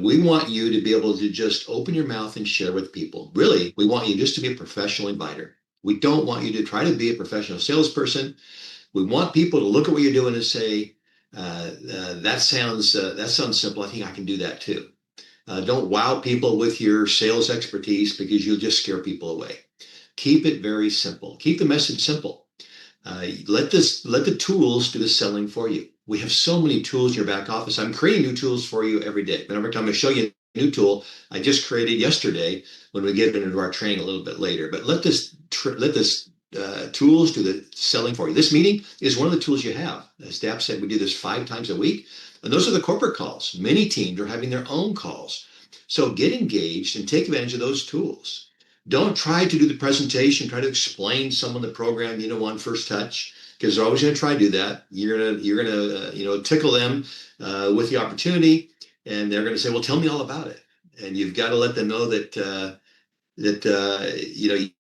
We want you to be able to just open your mouth and share with people. Really, we want you just to be a professional inviter. We don't want you to try to be a professional salesperson. We want people to look at what you're doing and say, that sounds simple. I think I can do that too. Don't wow people with your sales expertise because you'll just scare people away. Keep it very simple. Keep the message simple. Let the tools do the selling for you. We have so many tools in your back office. I'm creating new tools for you every day. But every time I show you a new tool I just created yesterday when we get into our training a little bit later. But let this tools do the selling for you. This meeting is one of the tools you have. As Dap said, we do this 5 times a week. And those are the corporate calls. Many teams are having their own calls. So get engaged and take advantage of those tools. Don't try to do the presentation, try to explain someone the program, on first touch, because they're always going to try to do that. You're gonna tickle them with the opportunity, and they're going to say, "Well, tell me all about it." And you've got to let them know that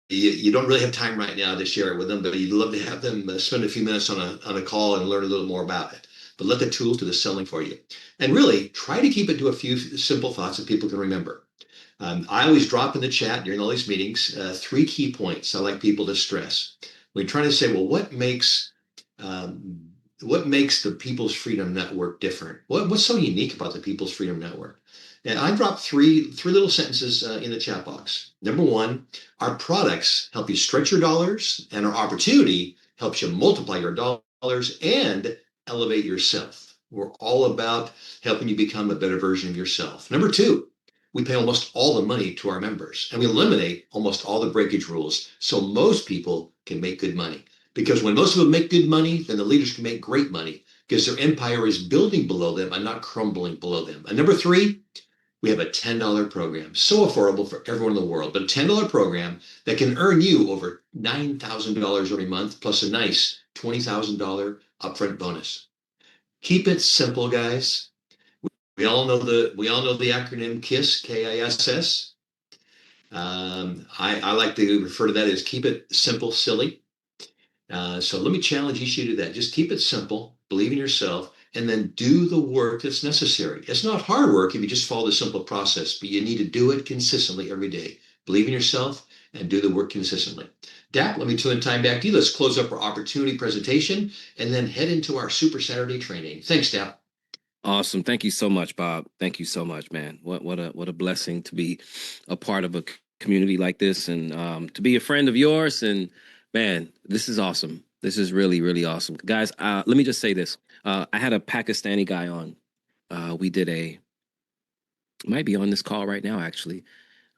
you don't really have time right now to share it with them, but you'd love to have them spend a few minutes on a call and learn a little more about it. But let the tools do the selling for you, and really try to keep it to a few simple thoughts that people can remember. I always drop in the chat during all these meetings 3 key points I like people to stress. We're trying to say, well, what makes what makes the People's Freedom Network different? What's so unique about the People's Freedom Network? And I dropped three little sentences in the chat box. Number one, our products help you stretch your dollars, and our opportunity helps you multiply your dollars and elevate yourself. We're all about helping you become a better version of yourself. Number two, we pay almost all the money to our members, and we eliminate almost all the breakage rules so most people can make good money. Because when most people make good money, then the leaders can make great money because their empire is building below them and not crumbling below them. And number three, we have a $10 program, so affordable for everyone in the world, but a $10 program that can earn you over $9,000 every month, plus a nice $20,000 upfront bonus. Keep it simple, guys. We all know the acronym KISS, KISS. I like to refer to that as keep it simple, silly. So let me challenge each of you to that. Just keep it simple, believe in yourself, and then do the work that's necessary. It's not hard work if you just follow the simple process, but you need to do it consistently every day. Believe in yourself and do the work consistently. Dap, let me turn time back to you. Let's close up our opportunity presentation and then head into our Super Saturday training. Thanks, Dap. Awesome. Thank you so much, Bob. Thank you so much, man. What a blessing to be a part of a community like this, and to be a friend of yours. And man, this is awesome. This is really, really awesome. Guys, let me just say this. I had a Pakistani guy on. We did might be on this call right now, actually.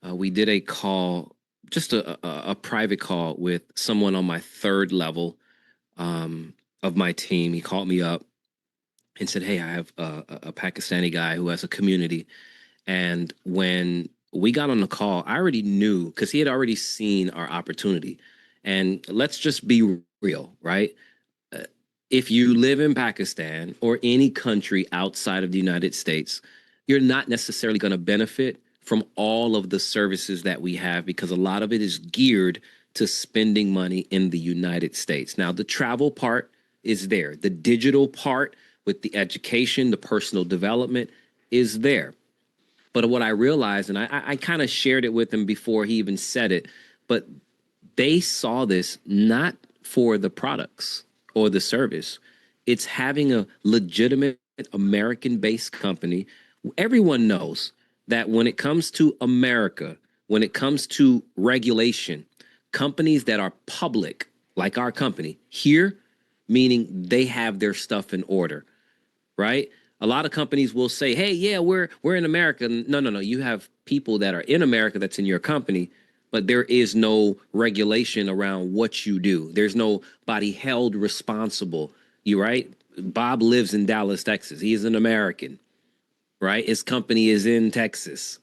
We did a call, just a private call with someone on my third level of my team. He called me up and said, hey, I have a Pakistani guy who has a community. And when we got on the call, I already knew, because he had already seen our opportunity. And let's just be real, right? If you live in Pakistan or any country outside of the United States, you're not necessarily going to benefit from all of the services that we have, because a lot of it is geared to spending money in the United States. Now, the travel part is there. The digital part with the education, the personal development is there. But what I realized, and I kind of shared it with him before he even said it, but they saw this not for the products or the service. It's having a legitimate American-based company. Everyone knows that when it comes to America, when it comes to regulation, companies that are public, like our company here, meaning they have their stuff in order, right? A lot of companies will say, hey, yeah, we're in America. No. You have people that are in America that's in your company, but there is no regulation around what you do. There's nobody held responsible. You right? Bob lives in Dallas, Texas. He is an American, right? His company is in Texas,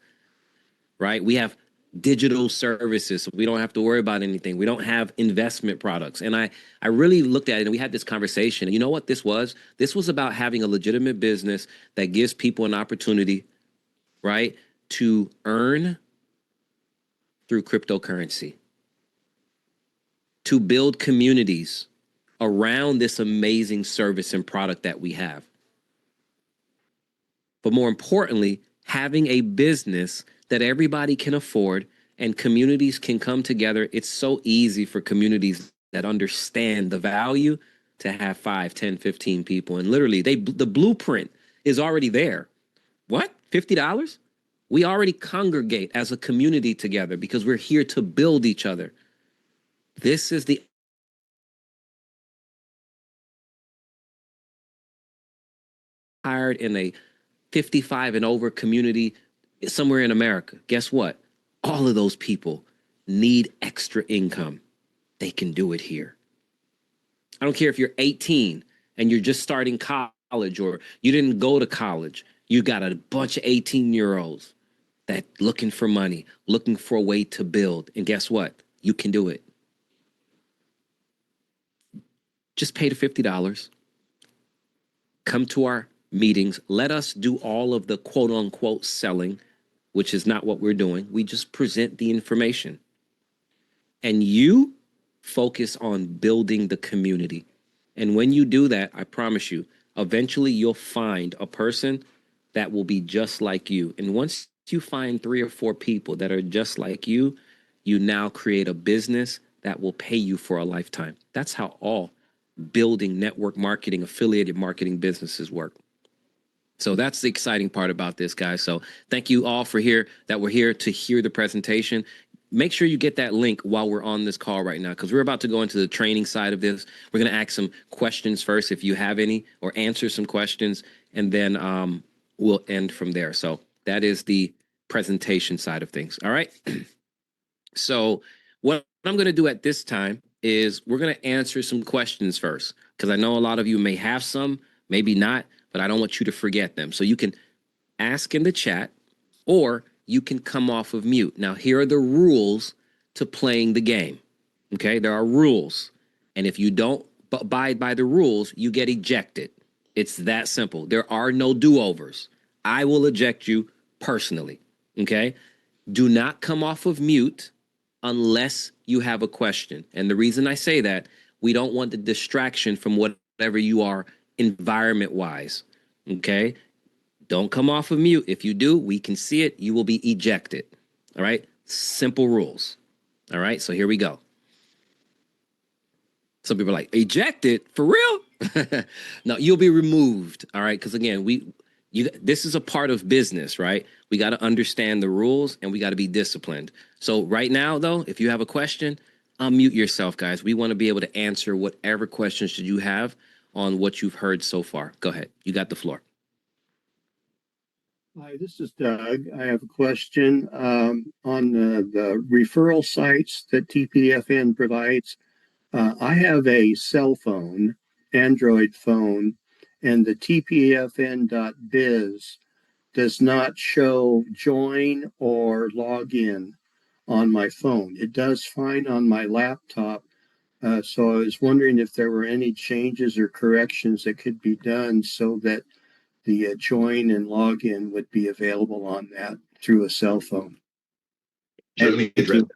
right? We have digital services, so we don't have to worry about anything. We don't have investment products. And I really looked at it, and we had this conversation. And you know what this was? This was about having a legitimate business that gives people an opportunity, right, to earn through cryptocurrency, to build communities around this amazing service and product that we have. But more importantly, having a business that everybody can afford and communities can come together. It's so easy for communities that understand the value to have 5, 10, 15 people. And literally, the blueprint is already there. What? $50? We already congregate as a community together because we're here to build each other. This is the hired in a 55 and over community somewhere in America. Guess what? All of those people need extra income. They can do it here. I don't care if you're 18 and you're just starting college or you didn't go to college. You got a bunch of 18-year-olds that looking for money, looking for a way to build. And guess what? You can do it. Just pay the $50. Come to our meetings. Let us do all of the quote unquote selling, which is not what we're doing. We just present the information. And you focus on building the community. And when you do that, I promise you, eventually you'll find a person that will be just like you. And once you find 3 or 4 people that are just like you, you now create a business that will pay you for a lifetime. That's how all building network marketing, affiliated marketing businesses work. So that's the exciting part about this, guys. So thank you all for we're here to hear the presentation. Make sure you get that link while we're on this call right now, because we're about to go into the training side of this. We're going to ask some questions first, if you have any, or answer some questions, and then we'll end from there. So that is the presentation side of things. All right. So what I'm going to do at this time is we're going to answer some questions first, because I know a lot of you may have some, maybe not, but I don't want you to forget them. So you can ask in the chat, or you can come off of mute. Now, here are the rules to playing the game. Okay, there are rules. And if you don't abide by the rules, you get ejected. It's that simple. There are no do-overs. I will eject you personally. Okay, do not come off of mute unless you have a question. And the reason I say that, we don't want the distraction from whatever you are environment-wise. Okay, don't come off of mute. If you do, we can see it. You will be ejected. All right, simple rules. All right, so here we go. Some people are like, ejected? For real? No, you'll be removed. All right, because again, this is a part of business, right? We got to understand the rules and we got to be disciplined. So right now, though, if you have a question, unmute yourself, guys. We want to be able to answer whatever questions should you have on what you've heard so far. Go ahead. You got the floor. Hi, this is Doug. I have a question on the referral sites that TPFN provides. I have a cell phone, Android phone, and the TPFN.biz does not show join or log in on my phone. It does fine on my laptop. So I was wondering if there were any changes or corrections that could be done so that the join and login would be available on that through a cell phone. Sure, let me address that.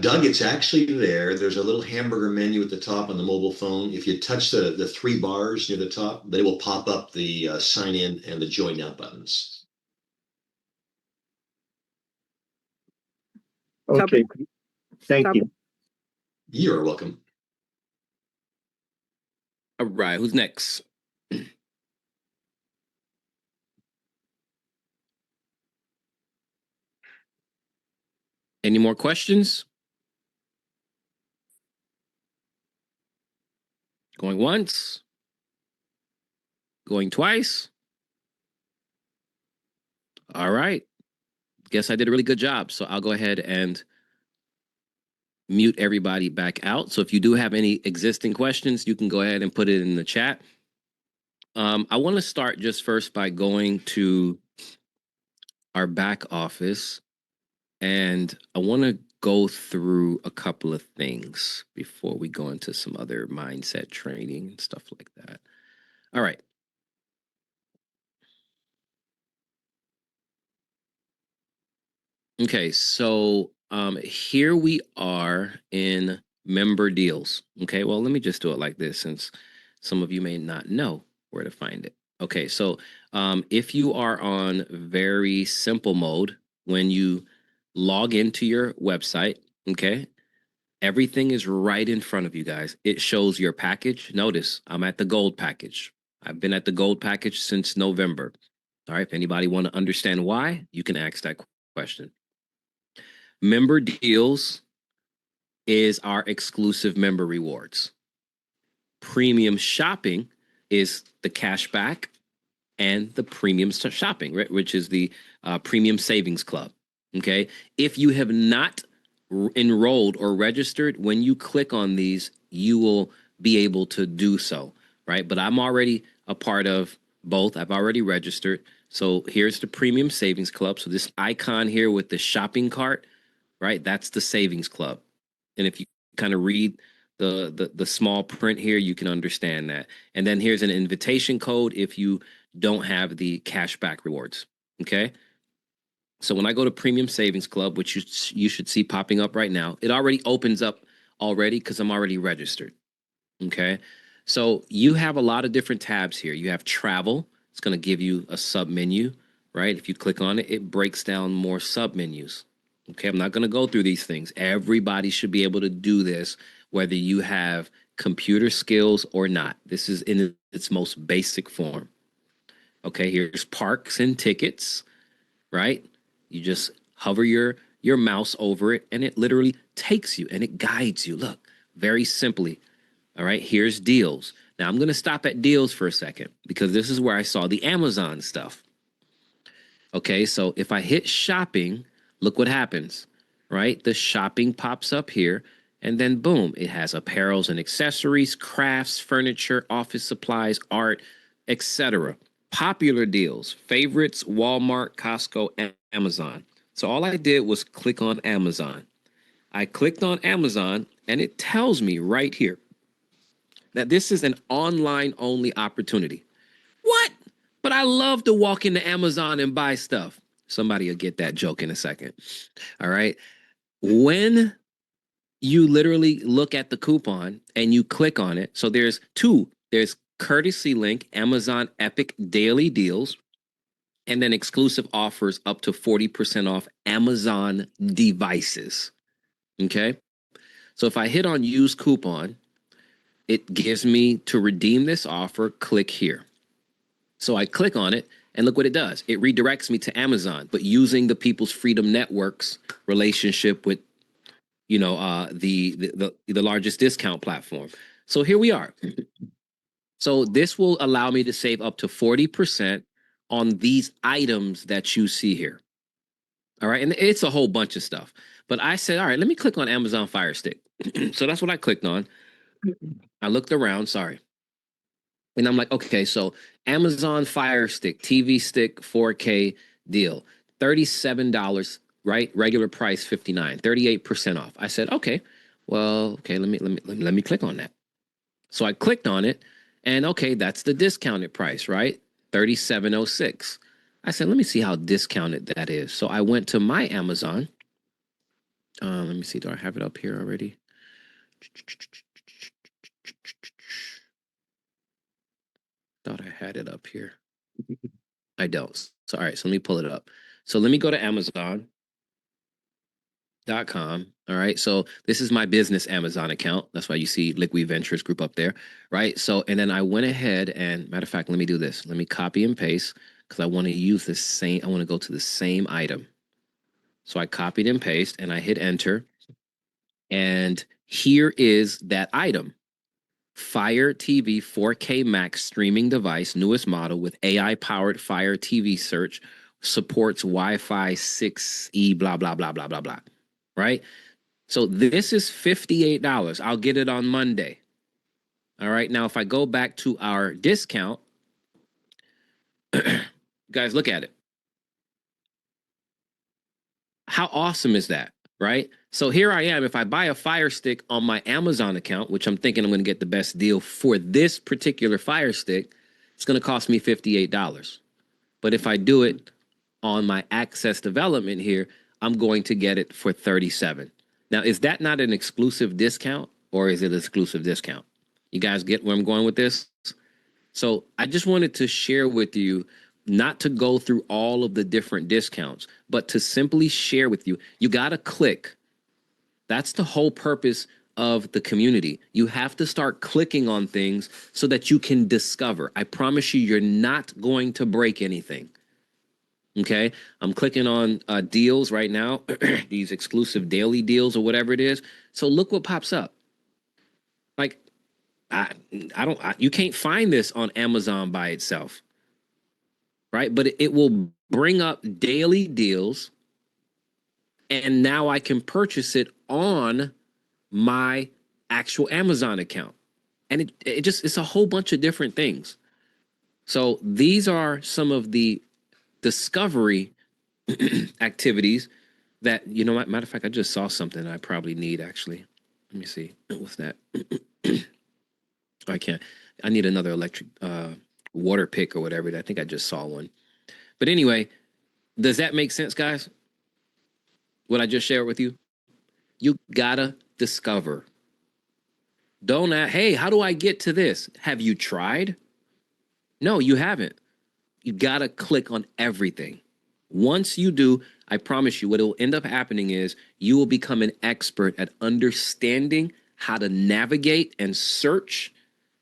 Doug, it's actually there. There's a little hamburger menu at the top on the mobile phone. If you touch the three bars near the top, then it will pop up the sign in and the join now buttons. Okay, thank you. You're welcome. All right, who's next? Any more questions? Going once? Going twice? All right. Guess I did a really good job. So I'll go ahead and mute everybody back out. So if you do have any existing questions, you can go ahead and put it in the chat. I want to start just first by going to our back office, and I want to go through a couple of things before we go into some other mindset training and stuff like that. All right. Okay, so here we are in member deals. Okay, well, let me just do it like this, since some of you may not know where to find it. Okay, so if you are on very simple mode, when you log into your website, okay, everything is right in front of you guys. It shows your package. Notice I'm at the gold package. I've been at the gold package since November. All right, if anybody want to understand why, you can ask that question. Member deals is our exclusive member rewards. Premium shopping is the cashback and the premium shopping, right, which is the premium savings club. Okay, if you have not enrolled or registered, when you click on these, you will be able to do so, right? But I'm already a part of both. I've already registered. So here's the premium savings club. So this icon here with the shopping cart, right? That's the savings club. And if you kind of read the small print here, you can understand that. And then here's an invitation code if you don't have the cashback rewards. Okay. So when I go to Premium Savings Club, which you should see popping up right now, it already opens up already because I'm already registered. Okay. So you have a lot of different tabs here. You have travel. It's going to give you a sub menu, right? If you click on it, it breaks down more sub menus. Okay. I'm not going to go through these things. Everybody should be able to do this, whether you have computer skills or not. This is in its most basic form. Okay, here's parks and tickets, right? You just hover your mouse over it and it literally takes you and it guides you. Look, very simply. All right, here's deals. Now I'm going to stop at deals for a second because this is where I saw the Amazon stuff. Okay, so if I hit shopping, look what happens, right? The shopping pops up here and then boom, it has apparels and accessories, crafts, furniture, office supplies, art, etc. Popular deals, favorites, Walmart, Costco, and Amazon. So all I did was click on Amazon. I clicked on Amazon and it tells me right here that this is an online only opportunity. What? But I love to walk into Amazon and buy stuff. Somebody will get that joke in a second. All right. When you literally look at the coupon and you click on it, so there's two. There's courtesy link, Amazon Epic Daily Deals, and then exclusive offers up to 40% off Amazon devices. Okay. So if I hit on use coupon, it gives me to redeem this offer, click here. So I click on it and look what it does. It redirects me to Amazon, but using the People's Freedom Network's relationship with, you know, the largest discount platform. So here we are. So this will allow me to save up to 40% on these items that you see here. All right. And it's a whole bunch of stuff. But I said, all right, let me click on Amazon Fire Stick. So that's what I clicked on. I looked around, sorry. And I'm like, okay, so Amazon Fire Stick, TV stick, 4K deal, $37, right? Regular price, $59, 38% off. I said, okay, well, okay, let me click on that. So I clicked on it, and okay, that's the discounted price, right? $37.06. I said, let me see how discounted that is. So I went to my Amazon. Let me see, do I have it up here already? Thought I had it up here. I don't. So, all right, so let me pull it up. So let me go to Amazon.com. All right, so this is my business Amazon account. That's why you see Liquid Ventures Group up there, right? So, and then I went ahead and, matter of fact, let me do this. Let me copy and paste because I want to use the same, I want to go to the same item. So I copied and paste and I hit enter. And here is that item. Fire TV 4K Max streaming device, newest model with AI-powered Fire TV search, supports Wi-Fi 6E, blah, blah, blah, blah, blah, blah, right? So this is $58. I'll get it on Monday. All right, now if I go back to our discount, guys, look at it. How awesome is that, right? So here I am. If I buy a Fire Stick on my Amazon account, which I'm thinking I'm going to get the best deal for this particular Fire Stick, it's going to cost me $58. But if I do it on my Access Development here, I'm going to get it for $37. Now, is that not an exclusive discount or is it an exclusive discount? You guys get where I'm going with this? So I just wanted to share with you, not to go through all of the different discounts, but to simply share with you, you got to click. That's the whole purpose of the community. You have to start clicking on things so that you can discover. I promise you, you're not going to break anything. Okay, I'm clicking on deals right now, these exclusive daily deals or whatever it is. So look what pops up. Like, you can't find this on Amazon by itself. Right? But it will bring up daily deals. And now I can purchase it on my actual Amazon account. And it's a whole bunch of different things. So these are some of the discovery activities that, you know, matter of fact, I just saw something I probably need actually. Let me see. What's that? I need another electric water pick or whatever. I think I just saw one. But anyway, does that make sense, guys? What I just shared with you? You gotta discover. Don't ask, hey, how do I get to this? Have you tried? No, you haven't. You gotta click on everything. Once you do, I promise you what will end up happening is you will become an expert at understanding how to navigate and search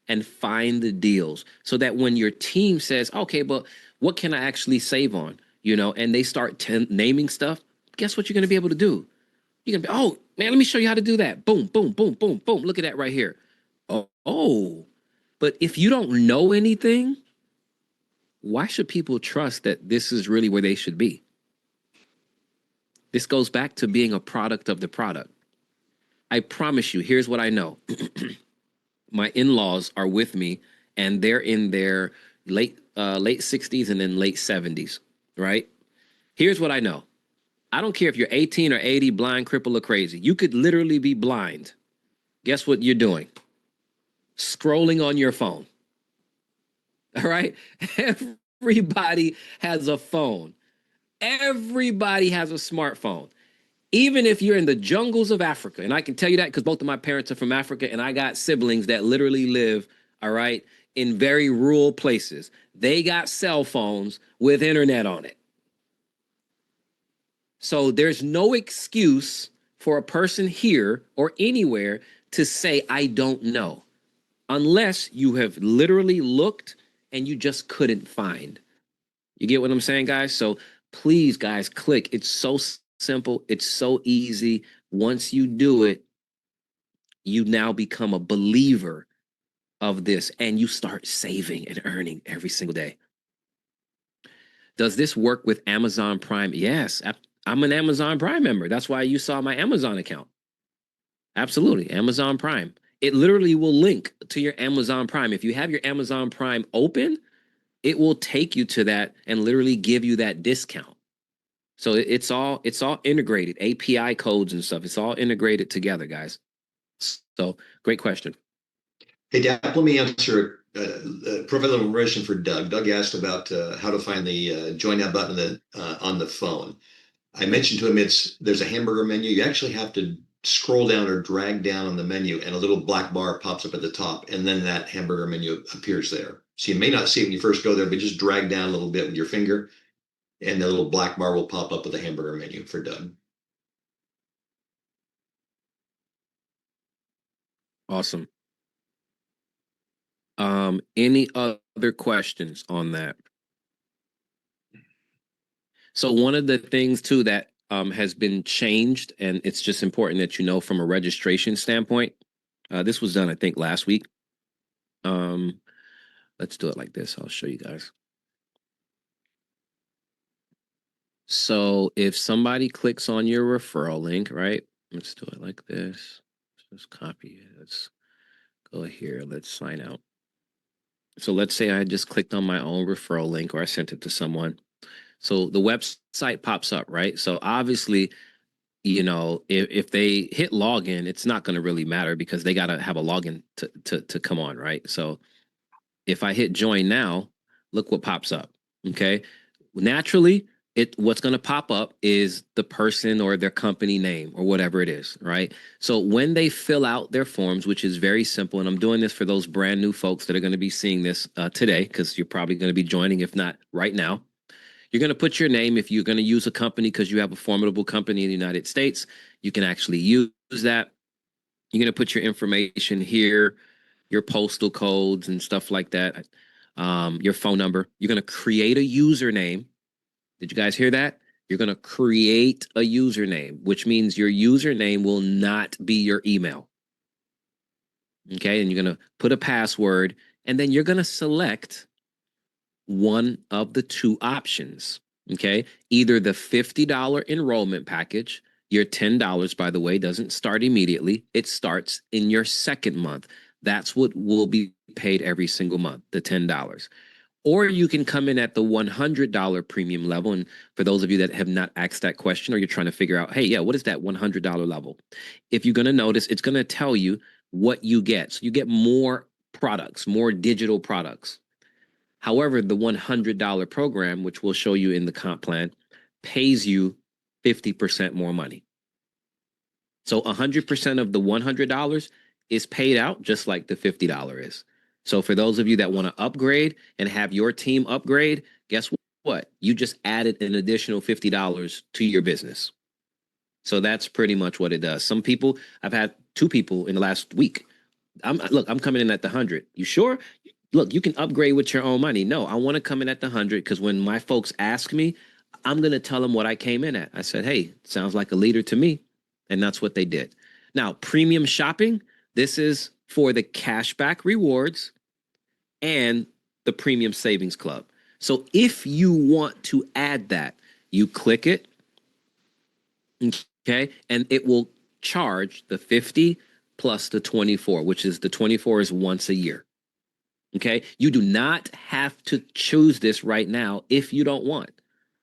and find the deals, so that when your team says, okay, but what can I actually save on? You know, and they start naming stuff, guess what you're going to be able to do? You're going to be, oh, man, let me show you how to do that. Boom, boom, boom, boom, boom. Look at that right here. Oh. But if you don't know anything, why should people trust that this is really where they should be? This goes back to being a product of the product. I promise you, here's what I know. My in-laws are with me, and they're in their late 60s and then late 70s, right? Here's what I know. I don't care if you're 18 or 80, blind, crippled, or crazy. You could literally be blind. Guess what you're doing? Scrolling on your phone. All right? Everybody has a phone. Everybody has a smartphone. Even if you're in the jungles of Africa, and I can tell you that because both of my parents are from Africa, and I got siblings that literally live, all right, in very rural places. They got cell phones with internet on it. So there's no excuse for a person here or anywhere to say, I don't know, unless you have literally looked and you just couldn't find. You get what I'm saying, guys? So please, guys, click. It's so simple. It's so easy. Once you do it, you now become a believer of this, and you start saving and earning every single day. Does this work with Amazon Prime? Yes, I'm an Amazon Prime member. That's why you saw my Amazon account. Absolutely, Amazon Prime. It literally will link to your Amazon Prime. If you have your Amazon Prime open, it will take you to that and literally give you that discount. So it's all integrated, API codes and stuff. It's all integrated together, guys. So great question. Hey, Dap, let me answer provide a little information for Doug. Doug asked about how to find the join now button on the phone. I mentioned to him there's a hamburger menu. You actually have to scroll down or drag down on the menu, and a little black bar pops up at the top, and then that hamburger menu appears there. So you may not see it when you first go there, but just drag down a little bit with your finger, and the little black bar will pop up with the hamburger menu for Doug. Awesome. Any other questions on that? So one of the things too that has been changed, and it's just important that you know from a registration standpoint, this was done, I think, last week. Let's do it like this. I'll show you guys. So if somebody clicks on your referral link, right? Let's do it like this. Let's copy it. Let's go here. Let's sign out. So let's say I just clicked on my own referral link, or I sent it to someone. So the website pops up, right? So obviously, you know, if they hit login, it's not going to really matter because they got to have a login to come on, right? So if I hit join now, look what pops up, okay? Naturally, what's going to pop up is the person or their company name or whatever it is, right? So when they fill out their forms, which is very simple, and I'm doing this for those brand new folks that are going to be seeing this today, because you're probably going to be joining, if not right now. You're going to put your name. If you're going to use a company because you have a formidable company in the United States, you can actually use that. You're going to put your information here, your postal codes and stuff like that, your phone number. You're going to create a username. Did you guys hear that? You're going to create a username, which means your username will not be your email. Okay, and you're going to put a password, and then you're going to select one of the two options, okay? Either the $50 enrollment package, your $10, by the way, doesn't start immediately. It starts in your second month. That's what will be paid every single month, the $10. Or you can come in at the $100 premium level. And for those of you that have not asked that question, or you're trying to figure out, hey, yeah, what is that $100 level? If you're going to notice, it's going to tell you what you get. So you get more products, more digital products. However, the $100 program, which we'll show you in the comp plan, pays you 50% more money. So 100% of the $100 is paid out just like the $50 is. So for those of you that want to upgrade and have your team upgrade, guess what? You just added an additional $50 to your business. So that's pretty much what it does. Some people, I've had 2 people in the last week. I'm coming in at the 100. You sure? Look, you can upgrade with your own money. No, I want to come in at the 100 because when my folks ask me, I'm going to tell them what I came in at. I said, hey, sounds like a leader to me. And that's what they did. Now, premium shopping, this is for the cashback rewards and the premium savings club. So if you want to add that, you click it, okay, and it will charge the 50 plus the 24, which is the 24 is once a year. Okay, you do not have to choose this right now if you don't want.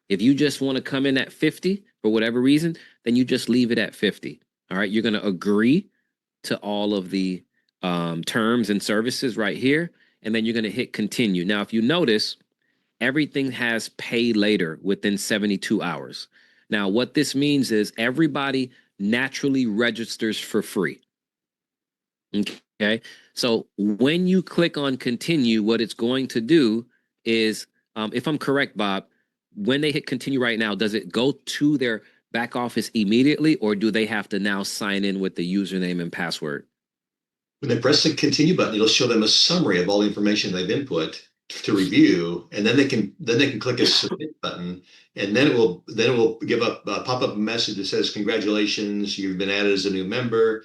If you just want to come in at 50 for whatever reason, then you just leave it at 50. All right, you're going to agree to all of the terms and services right here, and then you're going to hit continue. Now, if you notice, everything has pay later within 72 hours. Now, what this means is everybody naturally registers for free. Okay, so when you click on continue, what it's going to do is, if I'm correct, Bob, when they hit continue right now, does it go to their back office immediately, or do they have to now sign in with the username and password? When they press the continue button, it'll show them a summary of all the information they've input to review, and then they can click a submit button, and then it will give up pop up a message that says congratulations, you've been added as a new member.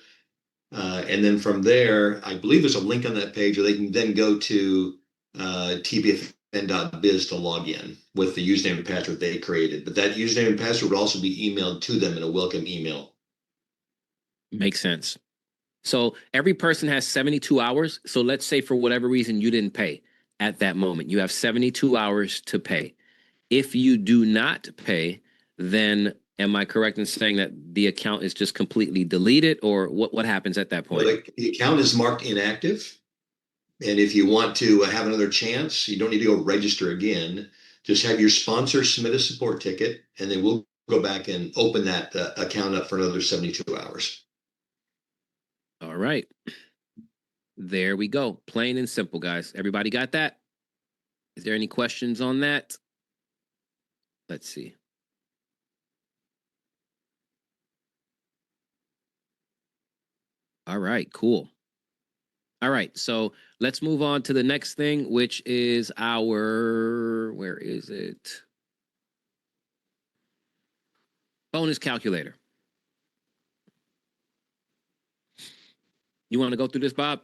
And then from there, I believe there's a link on that page where they can then go to tbfn.biz to log in with the username and password they created. But that username and password would also be emailed to them in a welcome email. Makes sense. So every person has 72 hours. So let's say for whatever reason you didn't pay at that moment. You have 72 hours to pay. If you do not pay, then am I correct in saying that the account is just completely deleted, or what happens at that point? Well, the account is marked inactive. And if you want to have another chance, you don't need to go register again. Just have your sponsor submit a support ticket, and then we'll go back and open that account up for another 72 hours. All right. There we go. Plain and simple, guys. Everybody got that? Is there any questions on that? Let's see. All right, cool. All right, so let's move on to the next thing, which is our, where is it? Bonus calculator. You want to go through this, Bob?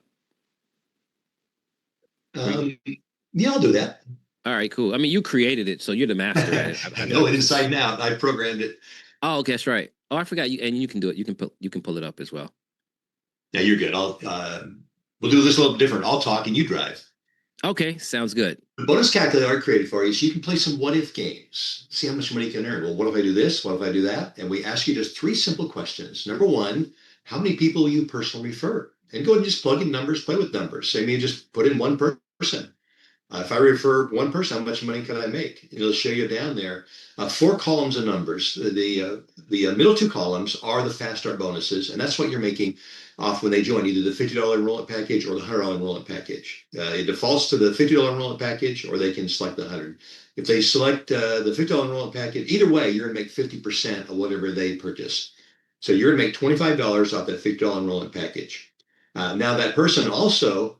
Yeah, I'll do that. All right, cool. I mean, you created it, so you're the master at it. I know it inside and out. I programmed it. Oh, okay, that's right. Oh, I forgot you, and you can do it. You can pull it up as well. Yeah, you're good. We'll do this a little different. I'll talk and you drive. Okay, sounds good. The bonus calculator I created for you is you can play some what if games. See how much money you can earn. Well, what if I do this? What if I do that? And we ask you just 3 simple questions. Number 1, how many people will you personally refer? And go ahead and just plug in numbers, play with numbers. Say, maybe just put in one person. If I refer one person, how much money can I make? It'll show you down there 4 columns of numbers. The middle 2 columns are the fast start bonuses, and that's what you're making off when they join either the $50 enrollment package or the $100 enrollment package. It defaults to the $50 enrollment package, or they can select the 100. If they select the $50 enrollment package, either way, you're going to make 50% of whatever they purchase. So you're going to make $25 off that $50 enrollment package. Now that person also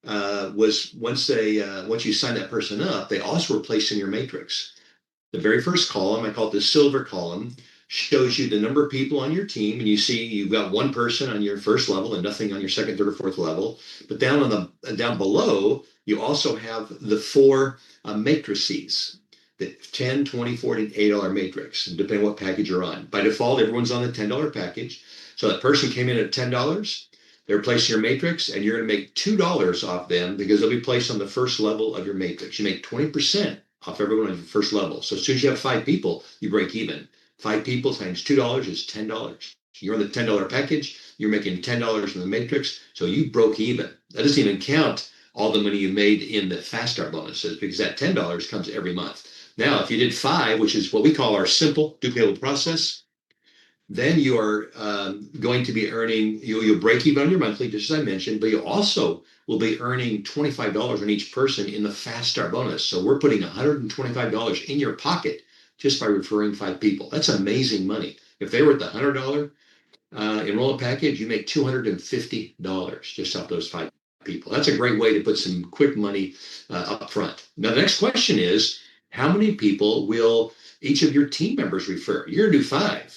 was once you sign that person up, they also were placed in your matrix. The very first column, I call it the silver column, shows you the number of people on your team, and you see you've got one person on your first level and nothing on your second, third, or fourth level. But down below, you also have the 4 matrices, the 10, 20, 40, and $8 matrix, depending on what package you're on. By default, everyone's on the $10 package. So that person came in at $10. They're placed in your matrix, and you're going to make $2 off them because they'll be placed on the first level of your matrix. You make 20% off everyone on your first level. So as soon as you have 5 people, you break even. 5 people times $2 is $10. You're on the $10 package. You're making $10 in the matrix, so you broke even. That doesn't even count all the money you made in the fast start bonuses, because that $10 comes every month. Now, if you did 5, which is what we call our simple duplicatable process, then you are going to be earning, you'll break even on your monthly, just as I mentioned, but you also will be earning $25 on each person in the fast start bonus. So we're putting $125 in your pocket just by referring 5 people. That's amazing money. If they were at the $100 enrollment package, you make $250 just off those 5 people. That's a great way to put some quick money up front. Now, the next question is, how many people will each of your team members refer? You're going to do 5.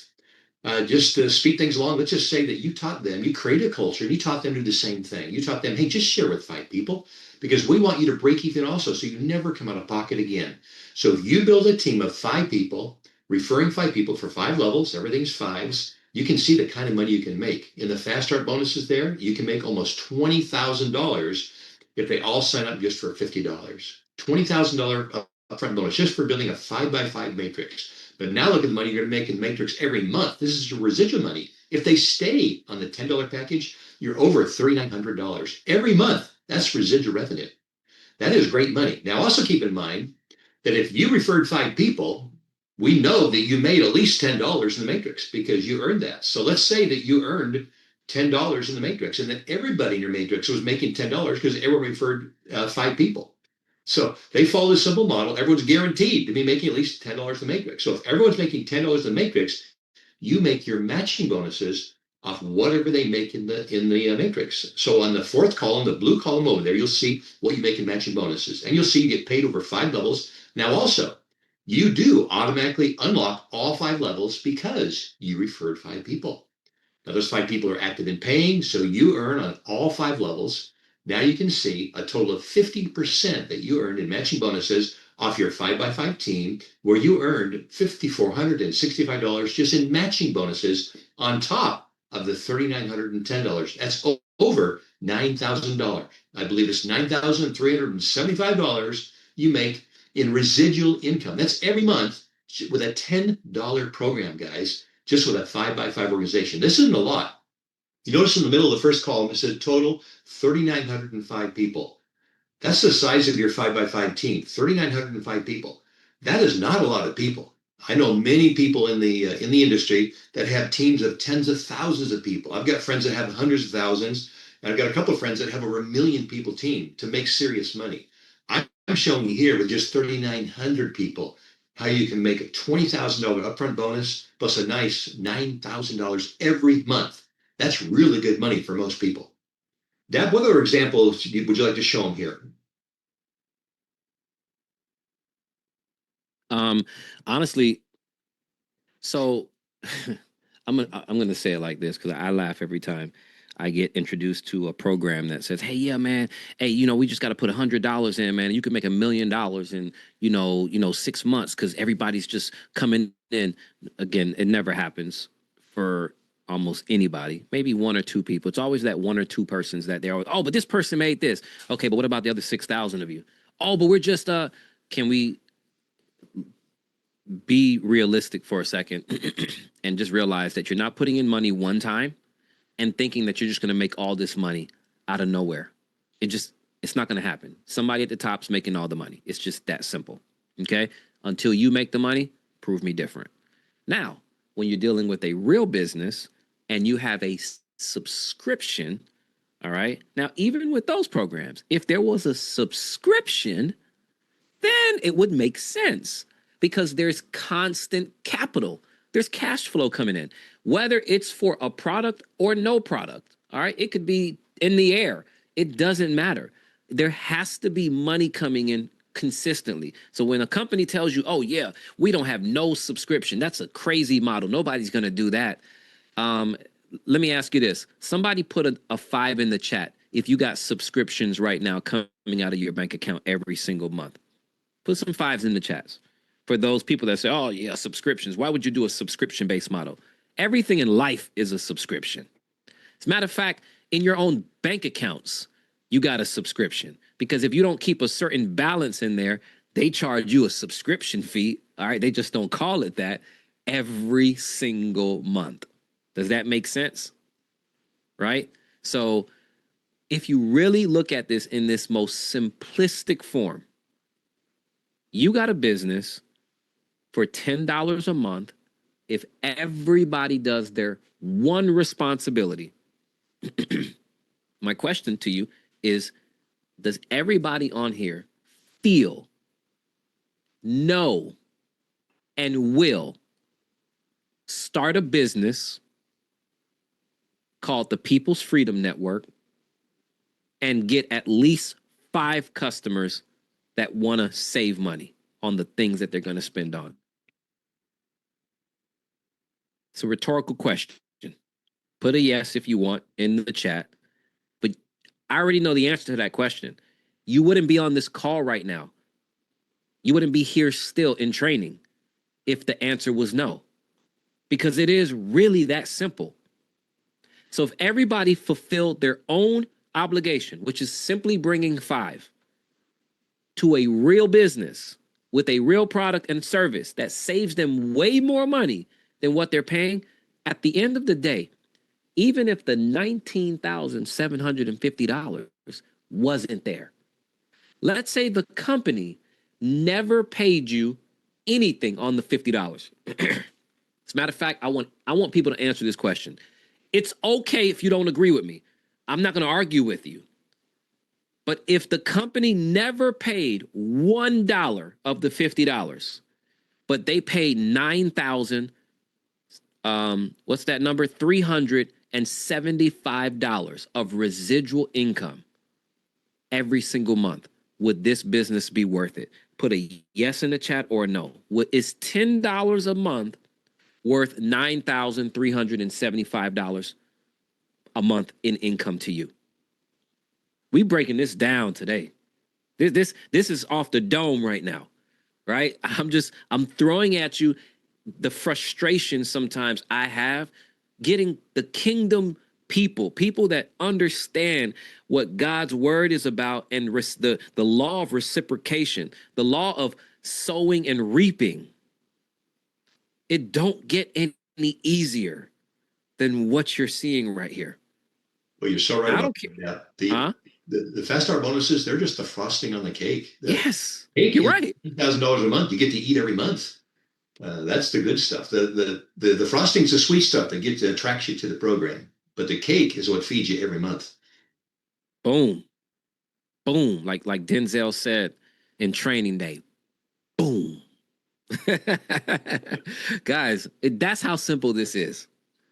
Just to speed things along, let's just say that you taught them, you created a culture, and you taught them to do the same thing. You taught them, hey, just share with 5 people because we want you to break even also so you never come out of pocket again. So if you build a team of 5 people, referring 5 people for 5 levels, everything's 5s, you can see the kind of money you can make. In the Fast Start bonuses there, you can make almost $20,000 if they all sign up just for $50. $20,000 upfront bonus just for building a 5x5 matrix. But now look at the money you're going to make in Matrix every month. This is your residual money. If they stay on the $10 package, you're over $3,900 every month. That's residual revenue. That is great money. Now, also keep in mind that if you referred 5 people, we know that you made at least $10 in the Matrix because you earned that. So let's say that you earned $10 in the Matrix and that everybody in your Matrix was making $10 because everyone referred 5 people. So they follow this simple model. Everyone's guaranteed to be making at least $10 in the Matrix. So if everyone's making $10 in the Matrix, you make your matching bonuses off whatever they make in the Matrix. So on the 4th column, the blue column over there, you'll see what you make in matching bonuses. And you'll see you get paid over 5 levels. Now also, you do automatically unlock all 5 levels because you referred 5 people. Now those 5 people are active in paying, so you earn on all 5 levels. Now you can see a total of 50% that you earned in matching bonuses off your 5x5 team, where you earned $5,465 just in matching bonuses on top of the $3,910. That's over $9,000. I believe it's $9,375 you make in residual income. That's every month with a $10 program, guys, just with a 5x5 organization. This isn't a lot. You notice in the middle of the first column, it said total 3,905 people. That's the size of your 5x5 team, 3,905 people. That is not a lot of people. I know many people in the industry that have teams of tens of thousands of people. I've got friends that have hundreds of thousands, and I've got a couple of friends that have over 1 million people team to make serious money. I'm showing you here with just 3,900 people how you can make a $20,000 upfront bonus plus a nice $9,000 every month. That's really good money for most people. Dab, what other examples would you like to show them here? Honestly, so I'm gonna say it like this because I laugh every time I get introduced to a program that says, "Hey, yeah, man, hey, we just got to put $100 in, man, and you can make $1 million in 6 months because everybody's just coming in." Again, it never happens for almost anybody. Maybe 1 or 2 people. It's always that 1 or 2 persons that they're always, oh, but this person made this. Okay, but what about the other 6,000 of you? Oh, but we're just can we be realistic for a second and just realize that you're not putting in money one time and thinking that you're just going to make all this money out of nowhere. It's not going to happen. Somebody at the top's making all the money. It's just that simple. Okay? Until you make the money, prove me different. Now, when you're dealing with a real business and you have a subscription, all right? Now, even with those programs, if there was a subscription, then it would make sense because there's constant capital. There's cash flow coming in, whether it's for a product or no product, all right? It could be in the air. It doesn't matter. There has to be money coming in consistently. So when a company tells you, oh yeah, we don't have no subscription, that's a crazy model. Nobody's going to do that. Let me ask you this. Somebody put a 5 in the chat if you got subscriptions right now coming out of your bank account every single month. Put some 5s in the chats. For those people that say, oh yeah, subscriptions. Why would you do a subscription-based model? Everything in life is a subscription. As a matter of fact, in your own bank accounts, you got a subscription. Because if you don't keep a certain balance in there, they charge you a subscription fee. All right, they just don't call it that every single month. Does that make sense? Right? So if you really look at this in this most simplistic form, you got a business for $10 a month if everybody does their one responsibility. My question to you is, does everybody on here feel, know, and will start a business called the People's Freedom Network and get at least 5 customers that want to save money on the things that they're going to spend on. It's a rhetorical question. Put a yes if you want in the chat. But I already know the answer to that question. You wouldn't be on this call right now. You wouldn't be here still in training if the answer was no. Because it is really that simple. So if everybody fulfilled their own obligation, which is simply bringing 5 to a real business with a real product and service that saves them way more money than what they're paying, at the end of the day, even if the $19,750 wasn't there, let's say the company never paid you anything on the $50. As a matter of fact, I want people to answer this question. It's okay if you don't agree with me. I'm not going to argue with you. But if the company never paid $1 of the $50, but they paid $9,000, what's that number? $375 of residual income every single month. Would this business be worth it? Put a yes in the chat or no. Is $10 a month worth $9,375 a month in income to you? We breaking this down today. This is off the dome right now, right? I'm throwing at you the frustration sometimes I have getting the kingdom people that understand what God's word is about and the law of reciprocation, the law of sowing and reaping. It don't get any easier than what you're seeing right here. Well, you're so right I about don't care. that. The Fast Start bonuses, they're just the frosting on the cake. Yes, cake you're right. $1,000 a month you get to eat every month. That's the good stuff. The frosting's the sweet stuff that attracts you to the program. But the cake is what feeds you every month. Boom. Boom. Like Denzel said in Training Day. Boom. Guys, that's how simple this is.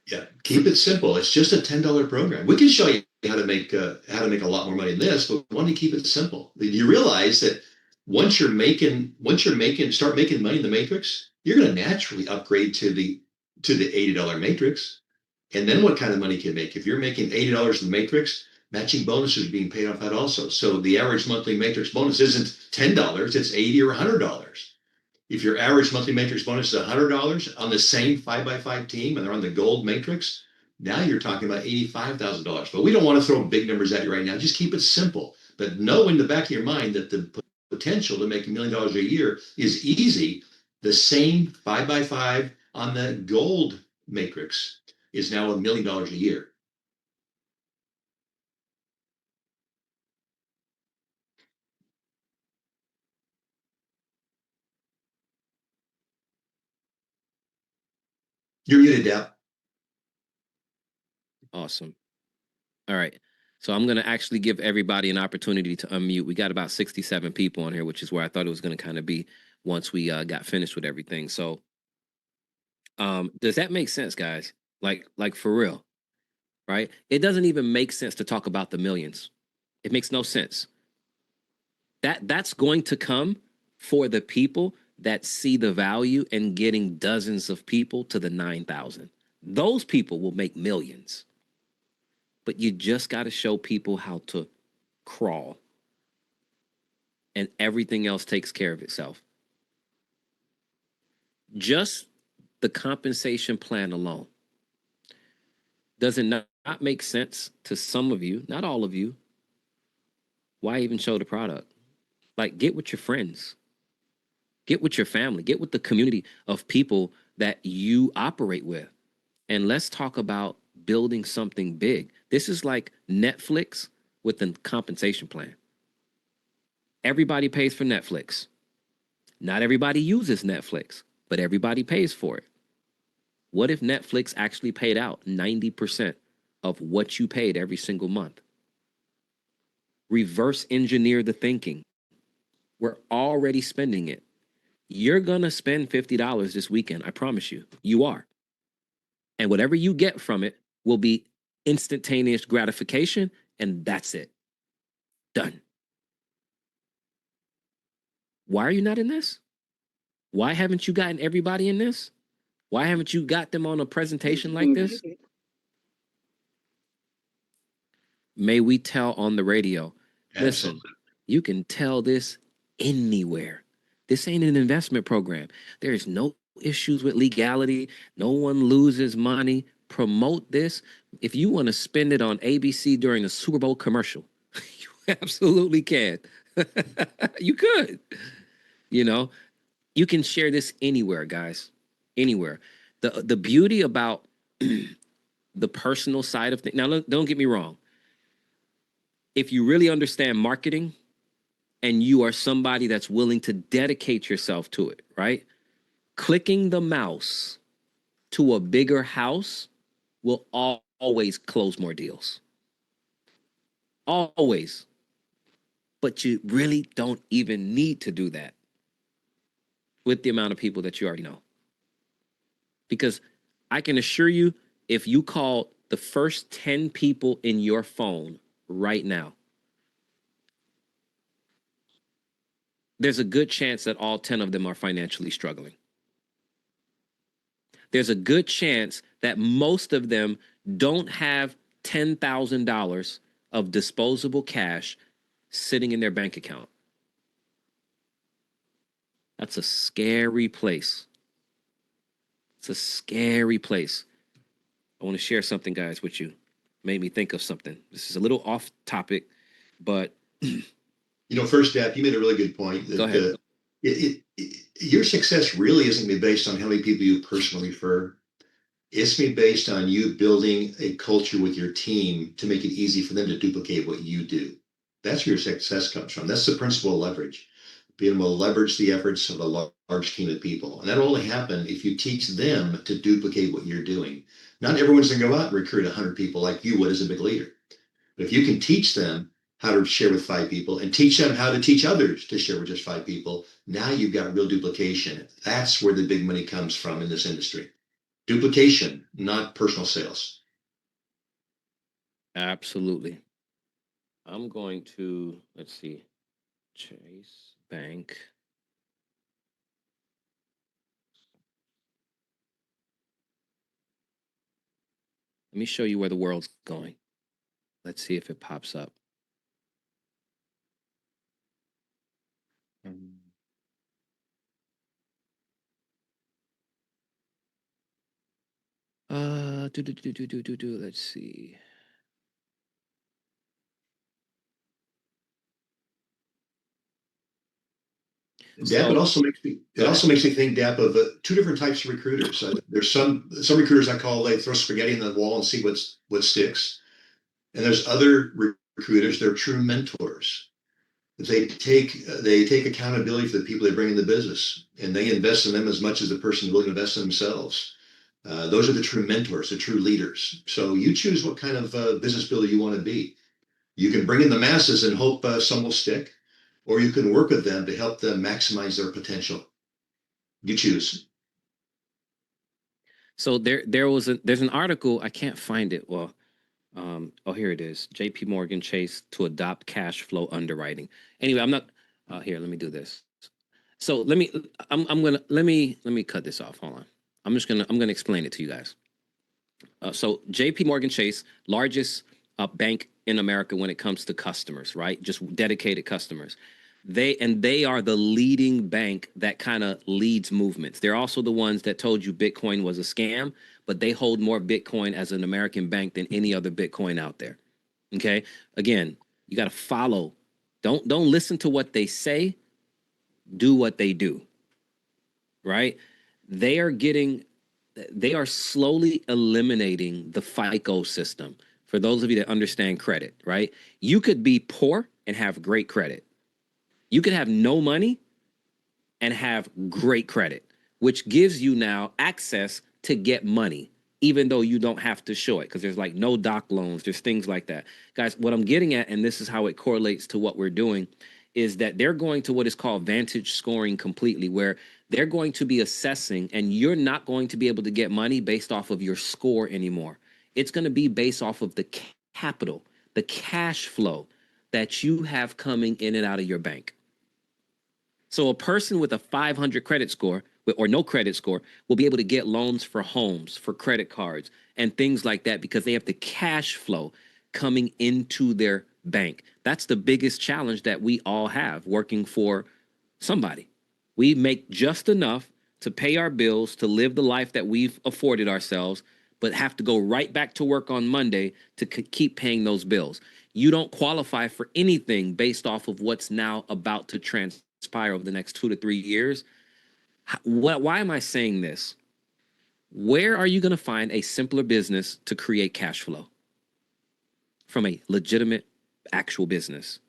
Yeah, keep it simple. It's just a $10 program. We can show you how to make a lot more money than this, but we want to keep it simple. You realize that once you're making start making money in the matrix, you're going to naturally upgrade to the $80 matrix. And then what kind of money can you make? If you're making $80 in the matrix, matching bonuses are being paid off that also. So the average monthly matrix bonus isn't $10, it's $80 or $100. If your average monthly matrix bonus is $100 on the same 5x5 team and they're on the gold matrix, now you're talking about $85,000. But we don't want to throw big numbers at you right now. Just keep it simple. But know in the back of your mind that the potential to make $1 million a year is easy. The same 5x5 on the gold matrix is now $1 million a year. You're muted, Dap. Awesome. All right. So I'm going to actually give everybody an opportunity to unmute. We got about 67 people on here, which is where I thought it was going to kind of be once we got finished with everything. So does that make sense, guys? Like for real, right? It doesn't even make sense to talk about the millions. It makes no sense. That's going to come for the people that see the value in getting dozens of people to the 9,000. Those people will make millions. But you just got to show people how to crawl. And everything else takes care of itself. Just the compensation plan alone. Does it not make sense to some of you, not all of you? Why even show the product? Like, get with your friends. Get with your family. Get with the community of people that you operate with. And let's talk about building something big. This is like Netflix with a compensation plan. Everybody pays for Netflix. Not everybody uses Netflix, but everybody pays for it. What if Netflix actually paid out 90% of what you paid every single month? Reverse engineer the thinking. We're already spending it. You're going to spend $50 this weekend. I promise you. You are. And whatever you get from it will be instantaneous gratification, and that's it. Done. Why are you not in this? Why haven't you gotten everybody in this? Why haven't you got them on a presentation like this? May we tell on the radio, listen, Absolutely. you can tell this anywhere. This ain't an investment program. There is no issues with legality. No one loses money. Promote this. If you want to spend it on ABC during a Super Bowl commercial, you absolutely can. You could. You know, you can share this anywhere, guys. Anywhere. The beauty about the personal side of things. Now, don't get me wrong. If you really understand marketing and you are somebody that's willing to dedicate yourself to it, right? Clicking the mouse to a bigger house will always close more deals. Always. But you really don't even need to do that with the amount of people that you already know. Because I can assure you, if you call the first 10 people in your phone right now, there's a good chance that all 10 of them are financially struggling. There's a good chance that most of them don't have $10,000 of disposable cash sitting in their bank account. That's a scary place. It's a scary place. I want to share something, guys, with you. Made me think of something. This is a little off topic, but First, Dap, you made a really good point. That, go ahead. Your success really isn't going to be based on how many people you personally refer. It's going to be based on you building a culture with your team to make it easy for them to duplicate what you do. That's where your success comes from. That's the principle of leverage. Being able to leverage the efforts of a large team of people. And that'll only happen if you teach them to duplicate what you're doing. Not everyone's going to go out and recruit 100 people like you would as a big leader. But if you can teach them how to share with 5 people and teach them how to teach others to share with just 5 people, now you've got real duplication. That's where the big money comes from in this industry. Duplication, not personal sales. Absolutely. I'm going to, let's see, Chase Bank. Let me show you where the world's going. Let's see if it pops up. Let's see. Dap, it also makes me think, Dap, of 2 different types of recruiters. There's some recruiters I call, they throw spaghetti in the wall and see what sticks. And there's other recruiters, they're true mentors. They take accountability for the people they bring in the business, and they invest in them as much as the person is willing to invest in themselves. Those are the true mentors, the true leaders. So you choose what kind of business builder you want to be. You can bring in the masses and hope some will stick, or you can work with them to help them maximize their potential. You choose. So there's an article, I can't find it. Well, here it is. JP Morgan Chase to adopt cash flow underwriting. Anyway, I'm not here, let me do this. So let me cut this off. Hold on. I'm gonna explain it to you guys. So JP Morgan Chase, largest bank in America when it comes to customers, right? Just dedicated customers. They are the leading bank that kind of leads movements. They're also the ones that told you Bitcoin was a scam, but they hold more Bitcoin as an American bank than any other Bitcoin out there. Okay. Again, you got to follow. Don't listen to what they say. Do what they do. Right? They are slowly eliminating the FICO system. For those of you that understand credit, right? You could be poor and have great credit. You could have no money and have great credit, which gives you now access to get money, even though you don't have to show it, because there's like no doc loans, there's things like that. Guys, what I'm getting at, and this is how it correlates to what we're doing, is that they're going to what is called vantage scoring completely, where they're going to be assessing, and you're not going to be able to get money based off of your score anymore. It's going to be based off of the capital, the cash flow that you have coming in and out of your bank. So a person with a 500 credit score or no credit score will be able to get loans for homes, for credit cards, and things like that because they have the cash flow coming into their bank. That's the biggest challenge that we all have working for somebody. We make just enough to pay our bills, to live the life that we've afforded ourselves, but have to go right back to work on Monday to keep paying those bills. You don't qualify for anything based off of what's now about to transpire over the next 2 to 3 years. Why am I saying this? Where are you going to find a simpler business to create cash flow from a legitimate, actual business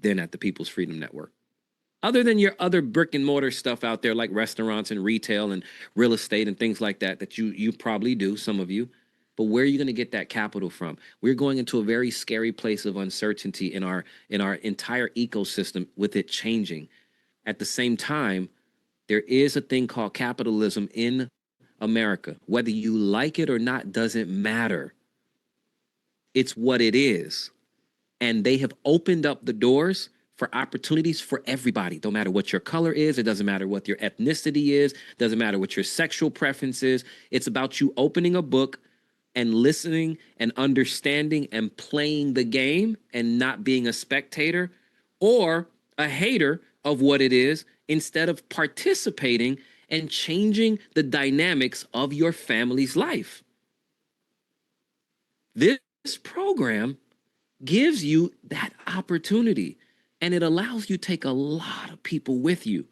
than at the People's Freedom Network? Other than your other brick and mortar stuff out there like restaurants and retail and real estate and things like that, that you probably do, some of you. But where are you going to get that capital from? We're going into a very scary place of uncertainty in our entire ecosystem with it changing. At the same time, there is a thing called capitalism in America. Whether you like it or not doesn't matter. It's what it is. And they have opened up the doors for opportunities for everybody. No matter what your color is, it doesn't matter what your ethnicity is, doesn't matter what your sexual preference is. It's about you opening a book and listening and understanding and playing the game and not being a spectator or a hater of what it is, instead of participating and changing the dynamics of your family's life. This program gives you that opportunity, and it allows you to take a lot of people with you.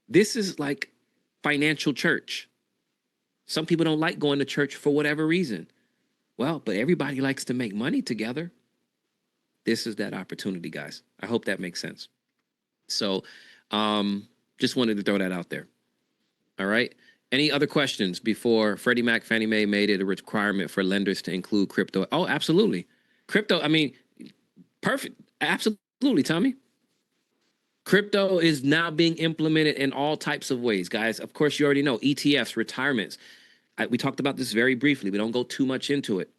This is like financial church. Some people don't like going to church for whatever reason. Well, but everybody likes to make money together. This is that opportunity, guys. I hope that makes sense. So just wanted to throw that out there. All right. Any other questions before Freddie Mac, Fannie Mae made it a requirement for lenders to include crypto? Oh, absolutely. Crypto, I mean, perfect. Absolutely, Tommy. Crypto is now being implemented in all types of ways, guys. Of course, you already know ETFs, retirements. We talked about this very briefly. We don't go too much into it,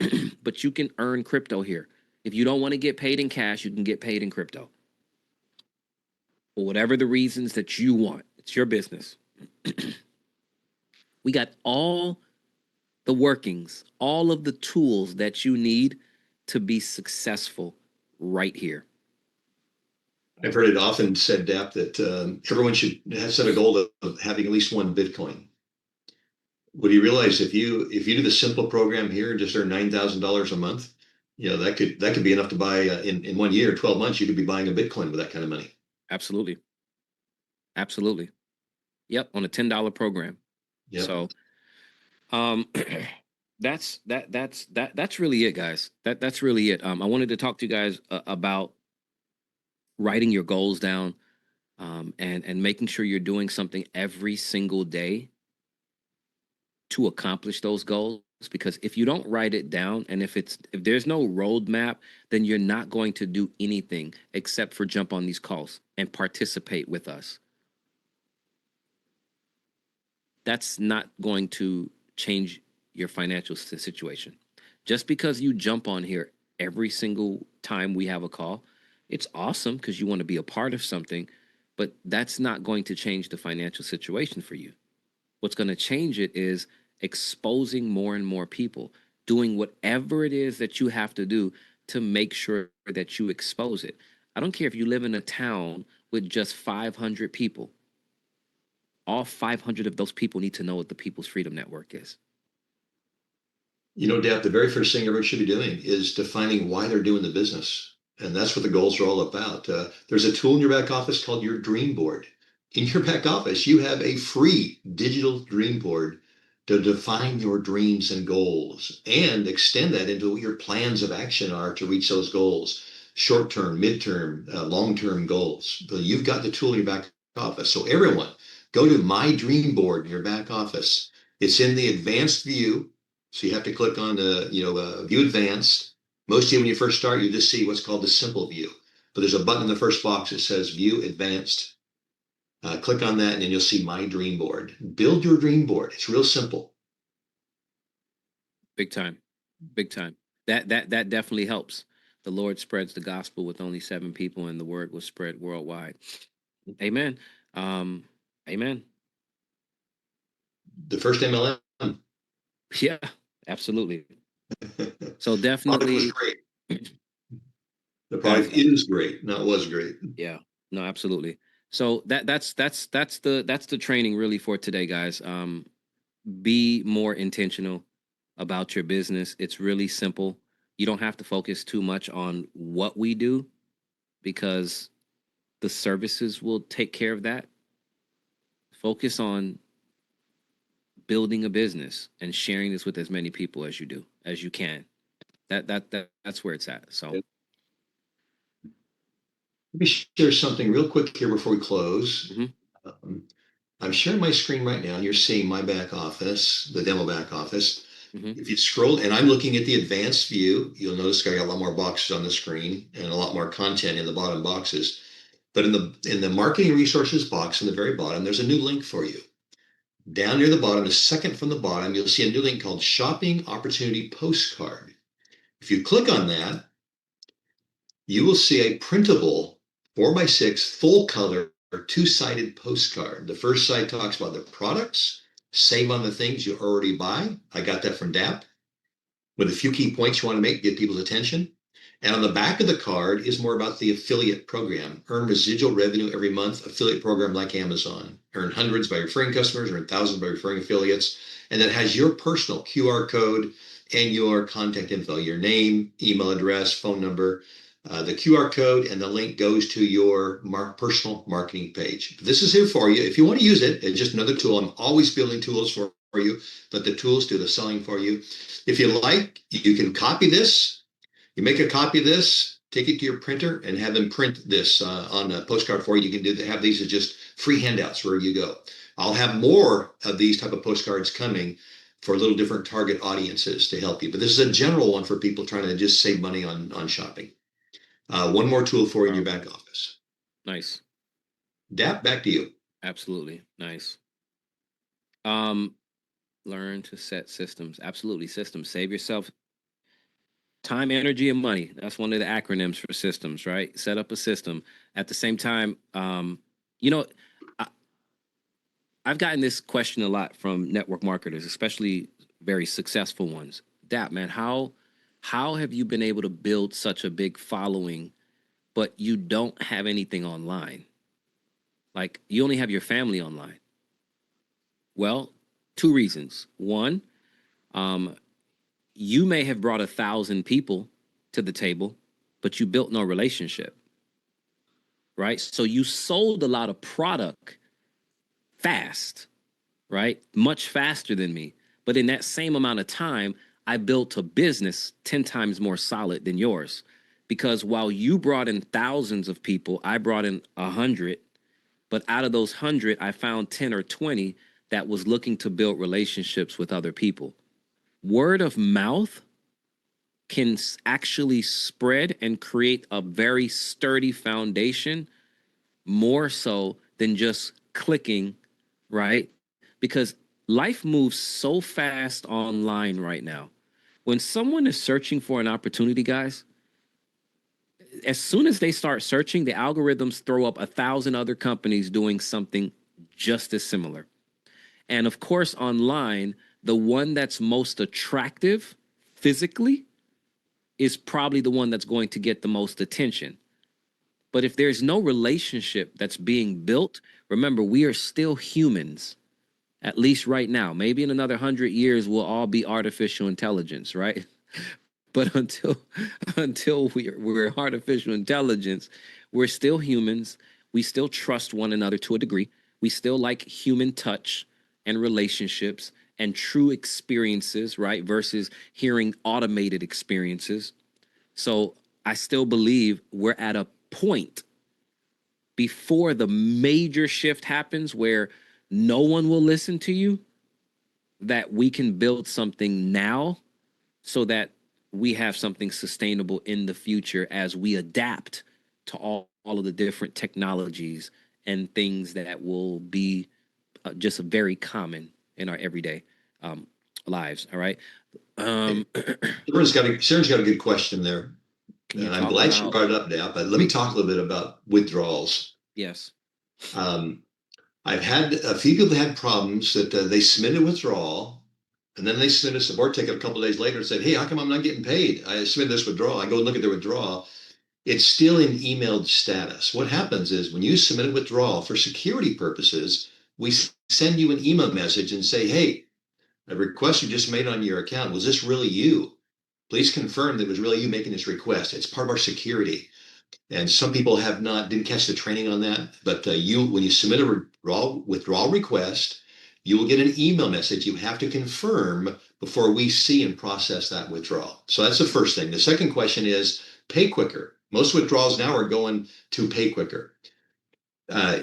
but you can earn crypto here. If you don't want to get paid in cash, you can get paid in crypto. For whatever the reasons that you want. It's your business. We got all the workings, all of the tools that you need to be successful right here. I've heard it often said, Dap, that everyone should have set a goal of having at least one Bitcoin. Would you realize if you do the simple program here and just earn $9,000 a month, you know, that could be enough to buy in 1 year, 12 months, you could be buying a Bitcoin with that kind of money. Absolutely. Absolutely. Yep. On a $10 program. Yep. So, that's really it, guys. That's really it. I wanted to talk to you guys about writing your goals down, and making sure you're doing something every single day to accomplish those goals. Because if you don't write it down, and if there's no roadmap, then you're not going to do anything except for jump on these calls and participate with us. That's not going to change your financial situation. Just because you jump on here every single time we have a call, it's awesome because you want to be a part of something, but that's not going to change the financial situation for you. What's going to change it is exposing more and more people, doing whatever it is that you have to do to make sure that you expose it. I don't care if you live in a town with just 500 people. All 500 of those people need to know what the People's Freedom Network is. You know, Dap, the very first thing everyone should be doing is defining why they're doing the business. And that's what the goals are all about. There's a tool in your back office called your Dream Board. In your back office, you have a free digital dream board to define your dreams and goals and extend that into what your plans of action are to reach those goals. Short-term, mid-term, long-term goals. So you've got the tool in your back office. So everyone, go to My Dream Board in your back office. It's in the advanced view. So you have to click on the, view advanced. Most of you, when you first start, you just see what's called the simple view. But there's a button in the first box that says view advanced. Click on that and then you'll see My Dream Board. Build your dream board. It's real simple. Big time. Big time. That definitely helps. The Lord spreads the gospel with only 7 people, and the word was spread worldwide. Amen. Amen. The first MLM. Yeah, absolutely. So Product was definitely, great. The product guys. is great, not was great. Yeah, no, absolutely. So that's the training really for today, guys. Be more intentional about your business. It's really simple. You don't have to focus too much on what we do because the services will take care of that. Focus on building a business and sharing this with as many people as you can. That's where it's at. So Let me share something real quick here before we close. Um, I'm sharing my screen right now, and you're seeing my back office, the demo back office. If you scroll, and I'm looking at the advanced view, you'll notice I got a lot more boxes on the screen and a lot more content in the bottom boxes. But in the marketing resources box in the very bottom, there's a new link for you. Down near the bottom, the second from the bottom, you'll see a new link called Shopping Opportunity Postcard. If you click on that, you will see a printable 4x6 full color 2-sided postcard. The first side talks about the products, save on the things you already buy. I got that from DAP with a few key points you want to make, get people's attention. And on the back of the card is more about the affiliate program. Earn residual revenue every month, affiliate program like Amazon. Earn hundreds by referring customers, earn thousands by referring affiliates. And that has your personal QR code and your contact info, your name, email address, phone number. The QR code and the link goes to your personal marketing page. This is here for you. If you want to use it, it's just another tool. I'm always building tools for you, but the tools do the selling for you. If you like, you can copy this. You make a copy of this, take it to your printer, and have them print this on a postcard for you. You can have these as just free handouts wherever you go. I'll have more of these type of postcards coming for a little different target audiences to help you. But this is a general one for people trying to just save money on shopping. One more tool for you in your back office. nice. DAP, back to you. Absolutely. Nice. Learn to set systems. Absolutely. Systems. Save yourself time, energy, and money. That's one of the acronyms for systems, right? Set up a system. At the same time, I've gotten this question a lot from network marketers, especially very successful ones. DAP, man, how have you been able to build such a big following, but you don't have anything online? Like, you only have your family online. Well, 2 reasons. One, you may have brought 1,000 people to the table, but you built no relationship, right? So you sold a lot of product fast, right? Much faster than me. But in that same amount of time, I built a business 10 times more solid than yours. Because while you brought in thousands of people, I brought in 100. But out of those 100, I found 10 or 20 that was looking to build relationships with other people. Word of mouth can actually spread and create a very sturdy foundation, more so than just clicking, right? Because life moves so fast online right now. When someone is searching for an opportunity, guys, as soon as they start searching, the algorithms throw up 1,000 other companies doing something just as similar. And of course, online, the one that's most attractive physically is probably the one that's going to get the most attention. But if there's no relationship that's being built, remember, we are still humans, at least right now. Maybe in another 100 years, we'll all be artificial intelligence, right? But until we're artificial intelligence, we're still humans. We still trust one another to a degree. We still like human touch and relationships and true experiences, right? Versus hearing automated experiences. So I still believe we're at a point before the major shift happens where no one will listen to you, that we can build something now so that we have something sustainable in the future as we adapt to all of the different technologies and things that will be just very common in our everyday. lives. All right. Sharon's got a good question there. Can you And I'm talk glad she about? brought it up now, but let me talk a little bit about withdrawals. Yes. I've had a few people had problems that they submitted a withdrawal and then they submitted a support ticket a couple of days later and said, hey, how come I'm not getting paid? I submitted this withdrawal. I go look at their withdrawal. It's still in emailed status. What happens is when you submit a withdrawal for security purposes, we send you an email message and say, hey, a request you just made on your account, was this really you? Please confirm that it was really you making this request. It's part of our security. And some people didn't catch the training on that. But when you submit a withdrawal request, you will get an email message. You have to confirm before we see and process that withdrawal. So that's the first thing. The second question is pay quicker. Most withdrawals now are going to pay quicker.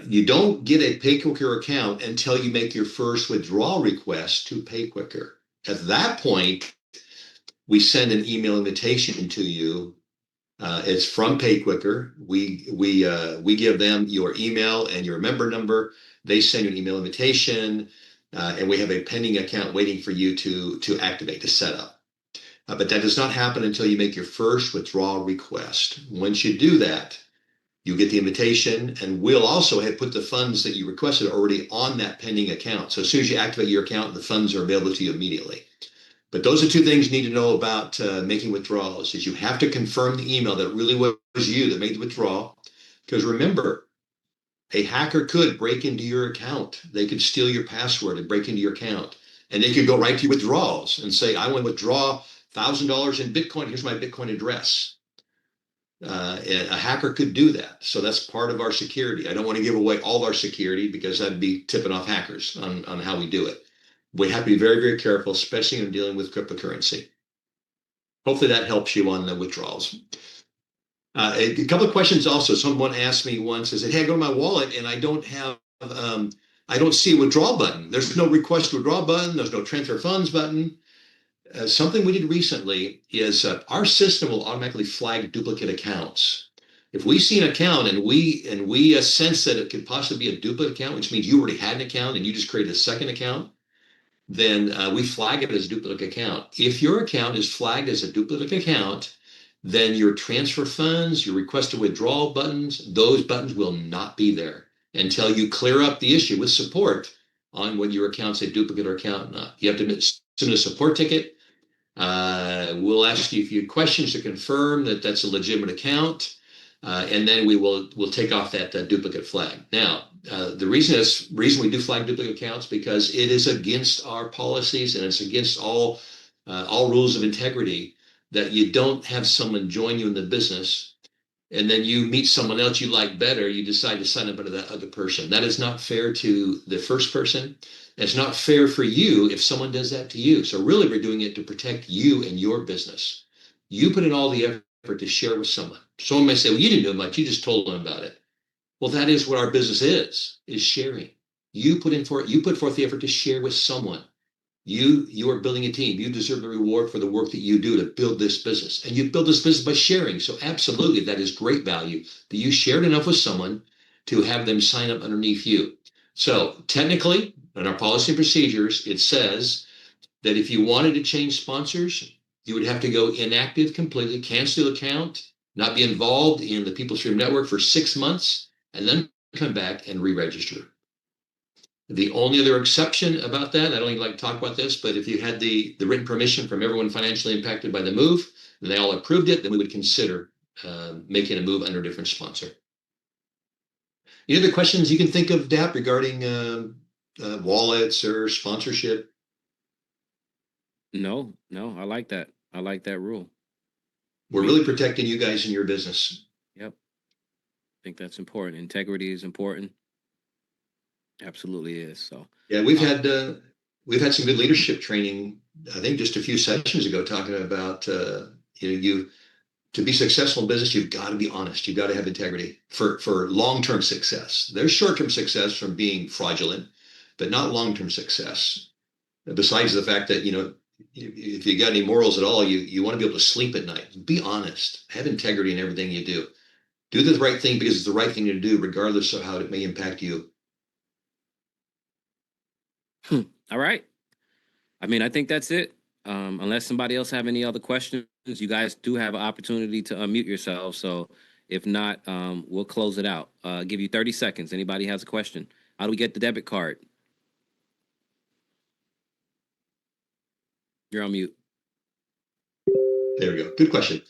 You don't get a pay quicker account until you make your first withdrawal request to pay quicker. At that point, we send an email invitation to you. It's from PayQuicker. We give them your email and your member number. They send you an email invitation, and we have a pending account waiting for you to activate, to set up. But that does not happen until you make your first withdrawal request. Once you do that, you get the invitation, and we'll also have put the funds that you requested already on that pending account. So as soon as you activate your account, the funds are available to you immediately. But those are two things you need to know about making withdrawals. Is you have to confirm the email that it really was you that made the withdrawal. Because remember, a hacker could break into your account. They could steal your password and break into your account. And they could go right to your withdrawals and say, I want to withdraw $1,000 in Bitcoin. Here's my Bitcoin address. And a hacker could do that. So that's part of our security. I don't want to give away all our security because that'd be tipping off hackers on how we do it. We have to be very, very careful, especially when dealing with cryptocurrency. Hopefully that helps you on the withdrawals. A couple of questions also. Someone asked me once, I said, hey, I go to my wallet and I don't see a withdrawal button. There's no request to withdraw button. There's no transfer funds button. Something we did recently is our system will automatically flag duplicate accounts. If we see an account and we sense that it could possibly be a duplicate account, which means you already had an account and you just created a second account, then we flag it as a duplicate account. If your account is flagged as a duplicate account, then your transfer funds, your request to withdrawal buttons, those buttons will not be there until you clear up the issue with support on whether your account's a duplicate or account or not. You have to send a support ticket. We'll ask you a few questions to confirm that that's a legitimate account, and then we'll take off that duplicate flag. Now, the reason we do flag duplicate accounts because it is against our policies and it's against all rules of integrity that you don't have someone join you in the business and then you meet someone else you like better, you decide to sign up under that other person. That is not fair to the first person. It's not fair for you if someone does that to you. So really we're doing it to protect you and your business. You put in all the effort to share with someone. Someone may say, well, you didn't do much, you just told them about it. Well, that is what our business is sharing. You put forth the effort to share with someone. You are building a team. You deserve the reward for the work that you do to build this business. And you build this business by sharing. So absolutely, that is great value that you shared enough with someone to have them sign up underneath you. So technically, in our policy and procedures, it says that if you wanted to change sponsors, you would have to go inactive completely, cancel the account, not be involved in the PeopleStream network for 6 months, and then come back and re-register. The only other exception about that, I don't even like to talk about this, but if you had the written permission from everyone financially impacted by the move, and they all approved it, then we would consider making a move under a different sponsor. Any other questions you can think of, Dap, regarding wallets or sponsorship? No, I like that. I like that rule. We're really protecting you guys in your business. Yep. I think that's important. Integrity is important. Absolutely is. So yeah, we've had some good leadership training. I think just a few sessions ago, talking about you to be successful in business, you've got to be honest. You've got to have integrity for long-term success. There's short-term success from being fraudulent, but not long-term success. Besides the fact that if you got any morals at all, you want to be able to sleep at night. Be honest. Have integrity in everything you do. Do the right thing because it's the right thing to do, regardless of how it may impact you. All right. I mean, I think that's it. Unless somebody else have any other questions, you guys do have an opportunity to unmute yourselves. So if not, we'll close it out. Give you 30 seconds. Anybody has a question? How do we get the debit card? You're on mute. There we go. Good question.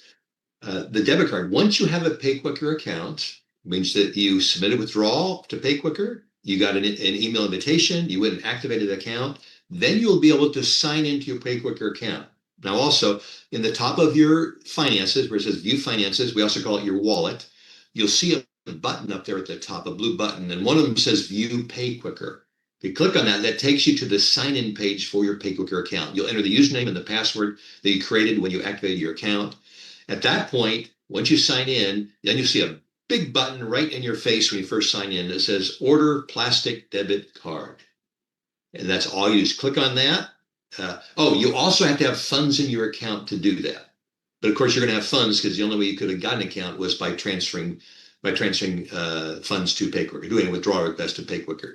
The debit card, once you have a PayQuicker account, means that you submit a withdrawal to PayQuicker, you got an email invitation, you went and activated the account, then you'll be able to sign into your PayQuicker account. Now, also, in the top of your finances, where it says View Finances, we also call it your wallet, you'll see a button up there at the top, a blue button, and one of them says View PayQuicker. If you click on that, that takes you to the sign-in page for your PayQuicker account. You'll enter the username and the password that you created when you activated your account. At that point, once you sign in, then you see a big button right in your face when you first sign in that says Order Plastic Debit Card. And that's all you just click on that. You also have to have funds in your account to do that. But of course, you're going to have funds because the only way you could have gotten an account was by transferring funds to PayQuicker, doing a withdrawal request to PayQuicker.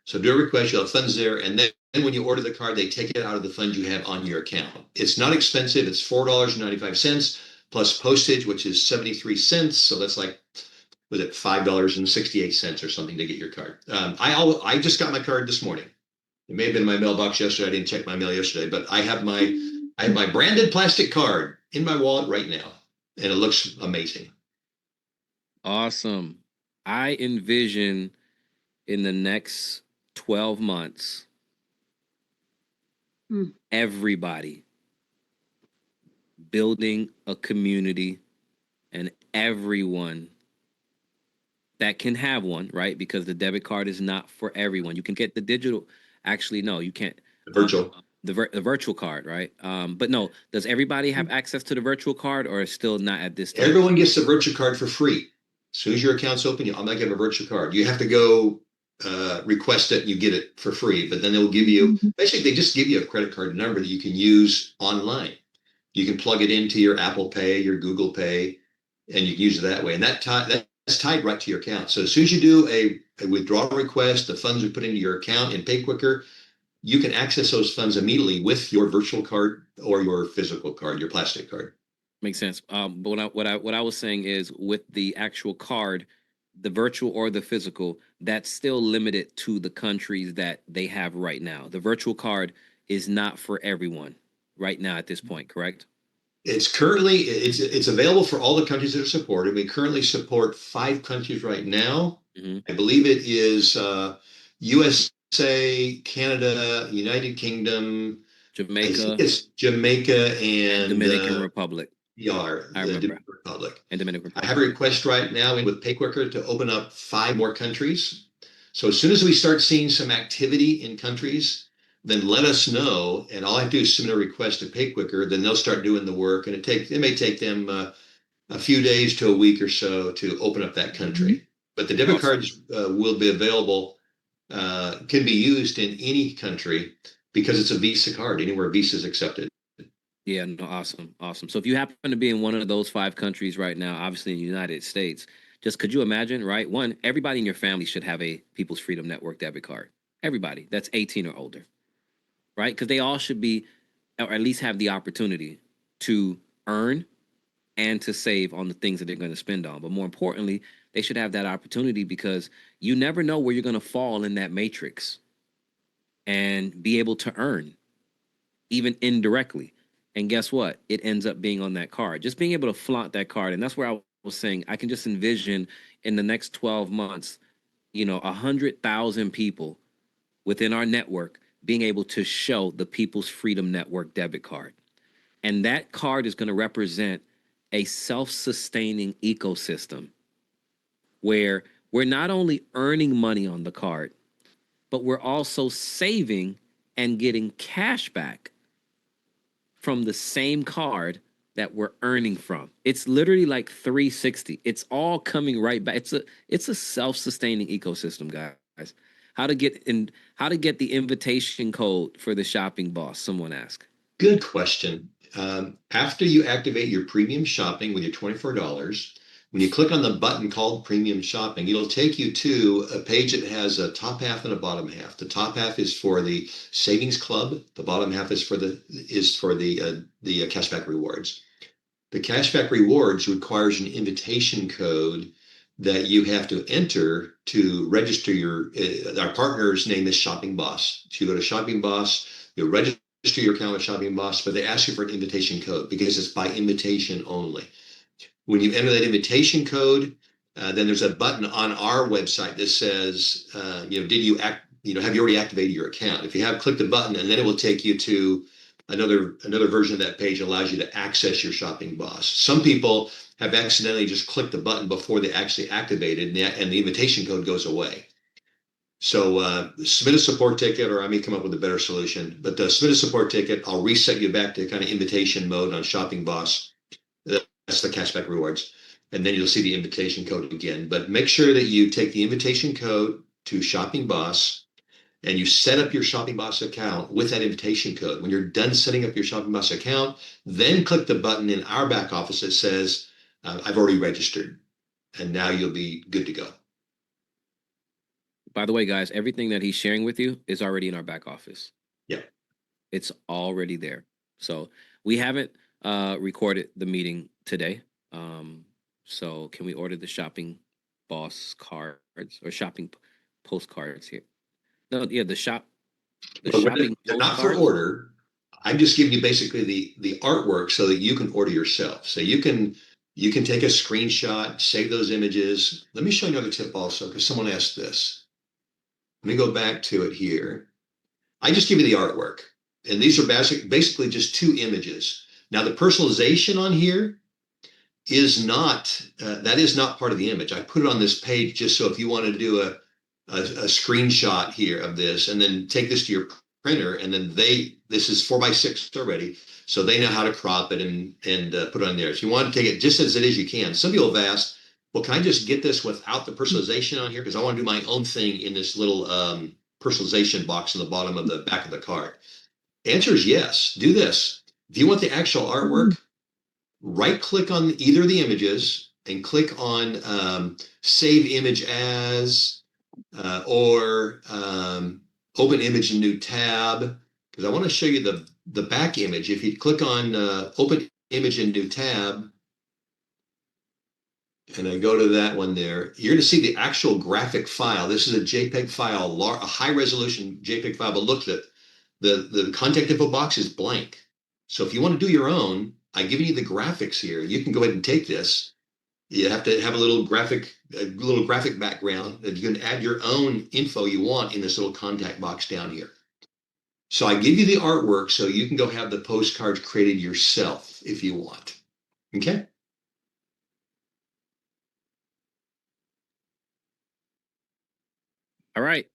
So do a request, you'll have funds there, and then when you order the card, they take it out of the funds you have on your account. It's not expensive. It's $4.95 plus postage, which is 73 cents. So that's like, was it $5.68 or something to get your card? I just got my card this morning. It may have been in my mailbox yesterday. I didn't check my mail yesterday, but I have my branded plastic card in my wallet right now, and it looks amazing. Awesome. I envision in the next 12 months, everybody building a community and everyone that can have one, right? Because the debit card is not for everyone. You can get the digital. Actually, no, you can't. Virtual. The virtual card, right? But no, does everybody have access to the virtual card, or is still not at this time? Everyone gets the virtual card for free. As soon as your account's open, I'm not getting a virtual card. You have to go request it and you get it for free, but then they'll give you, basically they just give you a credit card number that you can use online. You can plug it into your Apple Pay, your Google Pay, and you can use it that way. And that's tied right to your account. So as soon as you do a withdrawal request, the funds are put into your account in PayQuicker, you can access those funds immediately with your virtual card or your physical card, your plastic card. Makes sense. But what I was saying is, with the actual card, the virtual or the physical, that's still limited to the countries that they have right now. The virtual card is not for everyone right now at this point, correct? It's currently, it's available for all the countries that are supported. We currently support 5 countries right now. I believe it is USA, Canada, United Kingdom, Jamaica. It's Jamaica and Dominican Republic. The Dominican Republic. And Dominican Republic. I have a request right now with PayQuicker to open up 5 more countries. So as soon as we start seeing some activity in countries, then let us know, and all I have to do is submit a request to PayQuicker. Then they'll start doing the work, and it may take them a few days to a week or so to open up that country. But the debit cards will be available, can be used in any country because it's a Visa card. Anywhere Visa is accepted. Yeah, no, awesome. So if you happen to be in one of those 5 countries right now, obviously in the United States, just could you imagine, right? One, everybody in your family should have a People's Freedom Network debit card. Everybody that's 18 or older, right? Because they all should be, or at least have the opportunity to earn and to save on the things that they're going to spend on. But more importantly, they should have that opportunity because you never know where you're going to fall in that matrix and be able to earn, even indirectly. And guess what? It ends up being on that card. Just being able to flaunt that card. And that's where I was saying, I can just envision in the next 12 months, 100,000 people within our network being able to show the People's Freedom Network debit card. And that card is going to represent a self-sustaining ecosystem where we're not only earning money on the card, but we're also saving and getting cash back from the same card that we're earning from. It's literally like 360. It's all coming right back. It's a self-sustaining ecosystem, guys. How to get the invitation code for the shopping boss? Someone asked. Good question. After you activate your premium shopping with your $24, When you click on the button called Premium Shopping, it'll take you to a page that has a top half and a bottom half. The top half is for the Savings Club. The bottom half is for the cashback rewards. The cashback rewards requires an invitation code that you have to enter to register our partner's name is Shopping Boss. So you go to Shopping Boss, you register your account with Shopping Boss, but they ask you for an invitation code because it's by invitation only. When you enter that invitation code, then there's a button on our website that says, have you already activated your account? If you have, click the button, and then it will take you to another version of that page that allows you to access your Shopping Boss. Some people have accidentally just clicked the button before they actually activated, and the invitation code goes away. So submit a support ticket, or I may come up with a better solution. But submit a support ticket. I'll reset you back to kind of invitation mode on Shopping Boss. That's the cashback rewards. And then you'll see the invitation code again. But make sure that you take the invitation code to Shopping Boss and you set up your Shopping Boss account with that invitation code. When you're done setting up your Shopping Boss account, then click the button in our back office that says, I've already registered. And now you'll be good to go. By the way, guys, everything that he's sharing with you is already in our back office. Yeah. It's already there. So we haven't recorded the meeting today. So can we order the Shopping Boss cards or shopping postcards here? No, yeah, the shopping They're not for order. I'm just giving you basically the artwork so that you can order yourself. So you can take a screenshot, save those images. Let me show you another tip also, because someone asked this. Let me go back to it here. I just give you the artwork, and these are basically just 2 images. Now the personalization on here is not that is not part of the image. I put it on this page just so if you want to do a screenshot here of this and then take this to your printer, and then this is 4x6 already, so they know how to crop it and put it on there. If you want to take it just as it is, you can. Some people have asked, well, can I just get this without the personalization on here? Because I want to do my own thing in this little personalization box in the bottom of the back of the card. Answer is yes. Do this. If you want the actual artwork, right click on either of the images and click on Save Image As or Open Image in New Tab, because I want to show you the back image. If you click on Open Image in New Tab, and I go to that one there, you're going to see the actual graphic file. This is a JPEG file, a high resolution JPEG file, but look, the contact info box is blank. So if you want to do your own, I've given you the graphics here. You can go ahead and take this. You have to have a little graphic background that you can add your own info you want in this little contact box down here. So I give you the artwork so you can go have the postcards created yourself if you want. Okay? All right.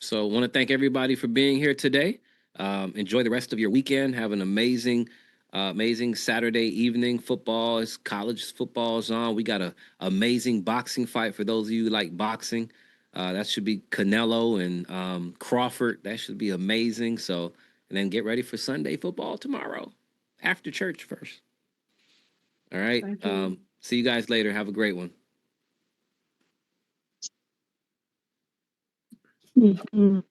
So I want to thank everybody for being here today. Enjoy the rest of your weekend. Have an amazing Saturday evening. College football is on. We got an amazing boxing fight for those of you who like boxing. That should be Canelo and Crawford. That should be amazing. So, and then get ready for Sunday football tomorrow after church first. All right. Thank you. See you guys later. Have a great one. Mhm.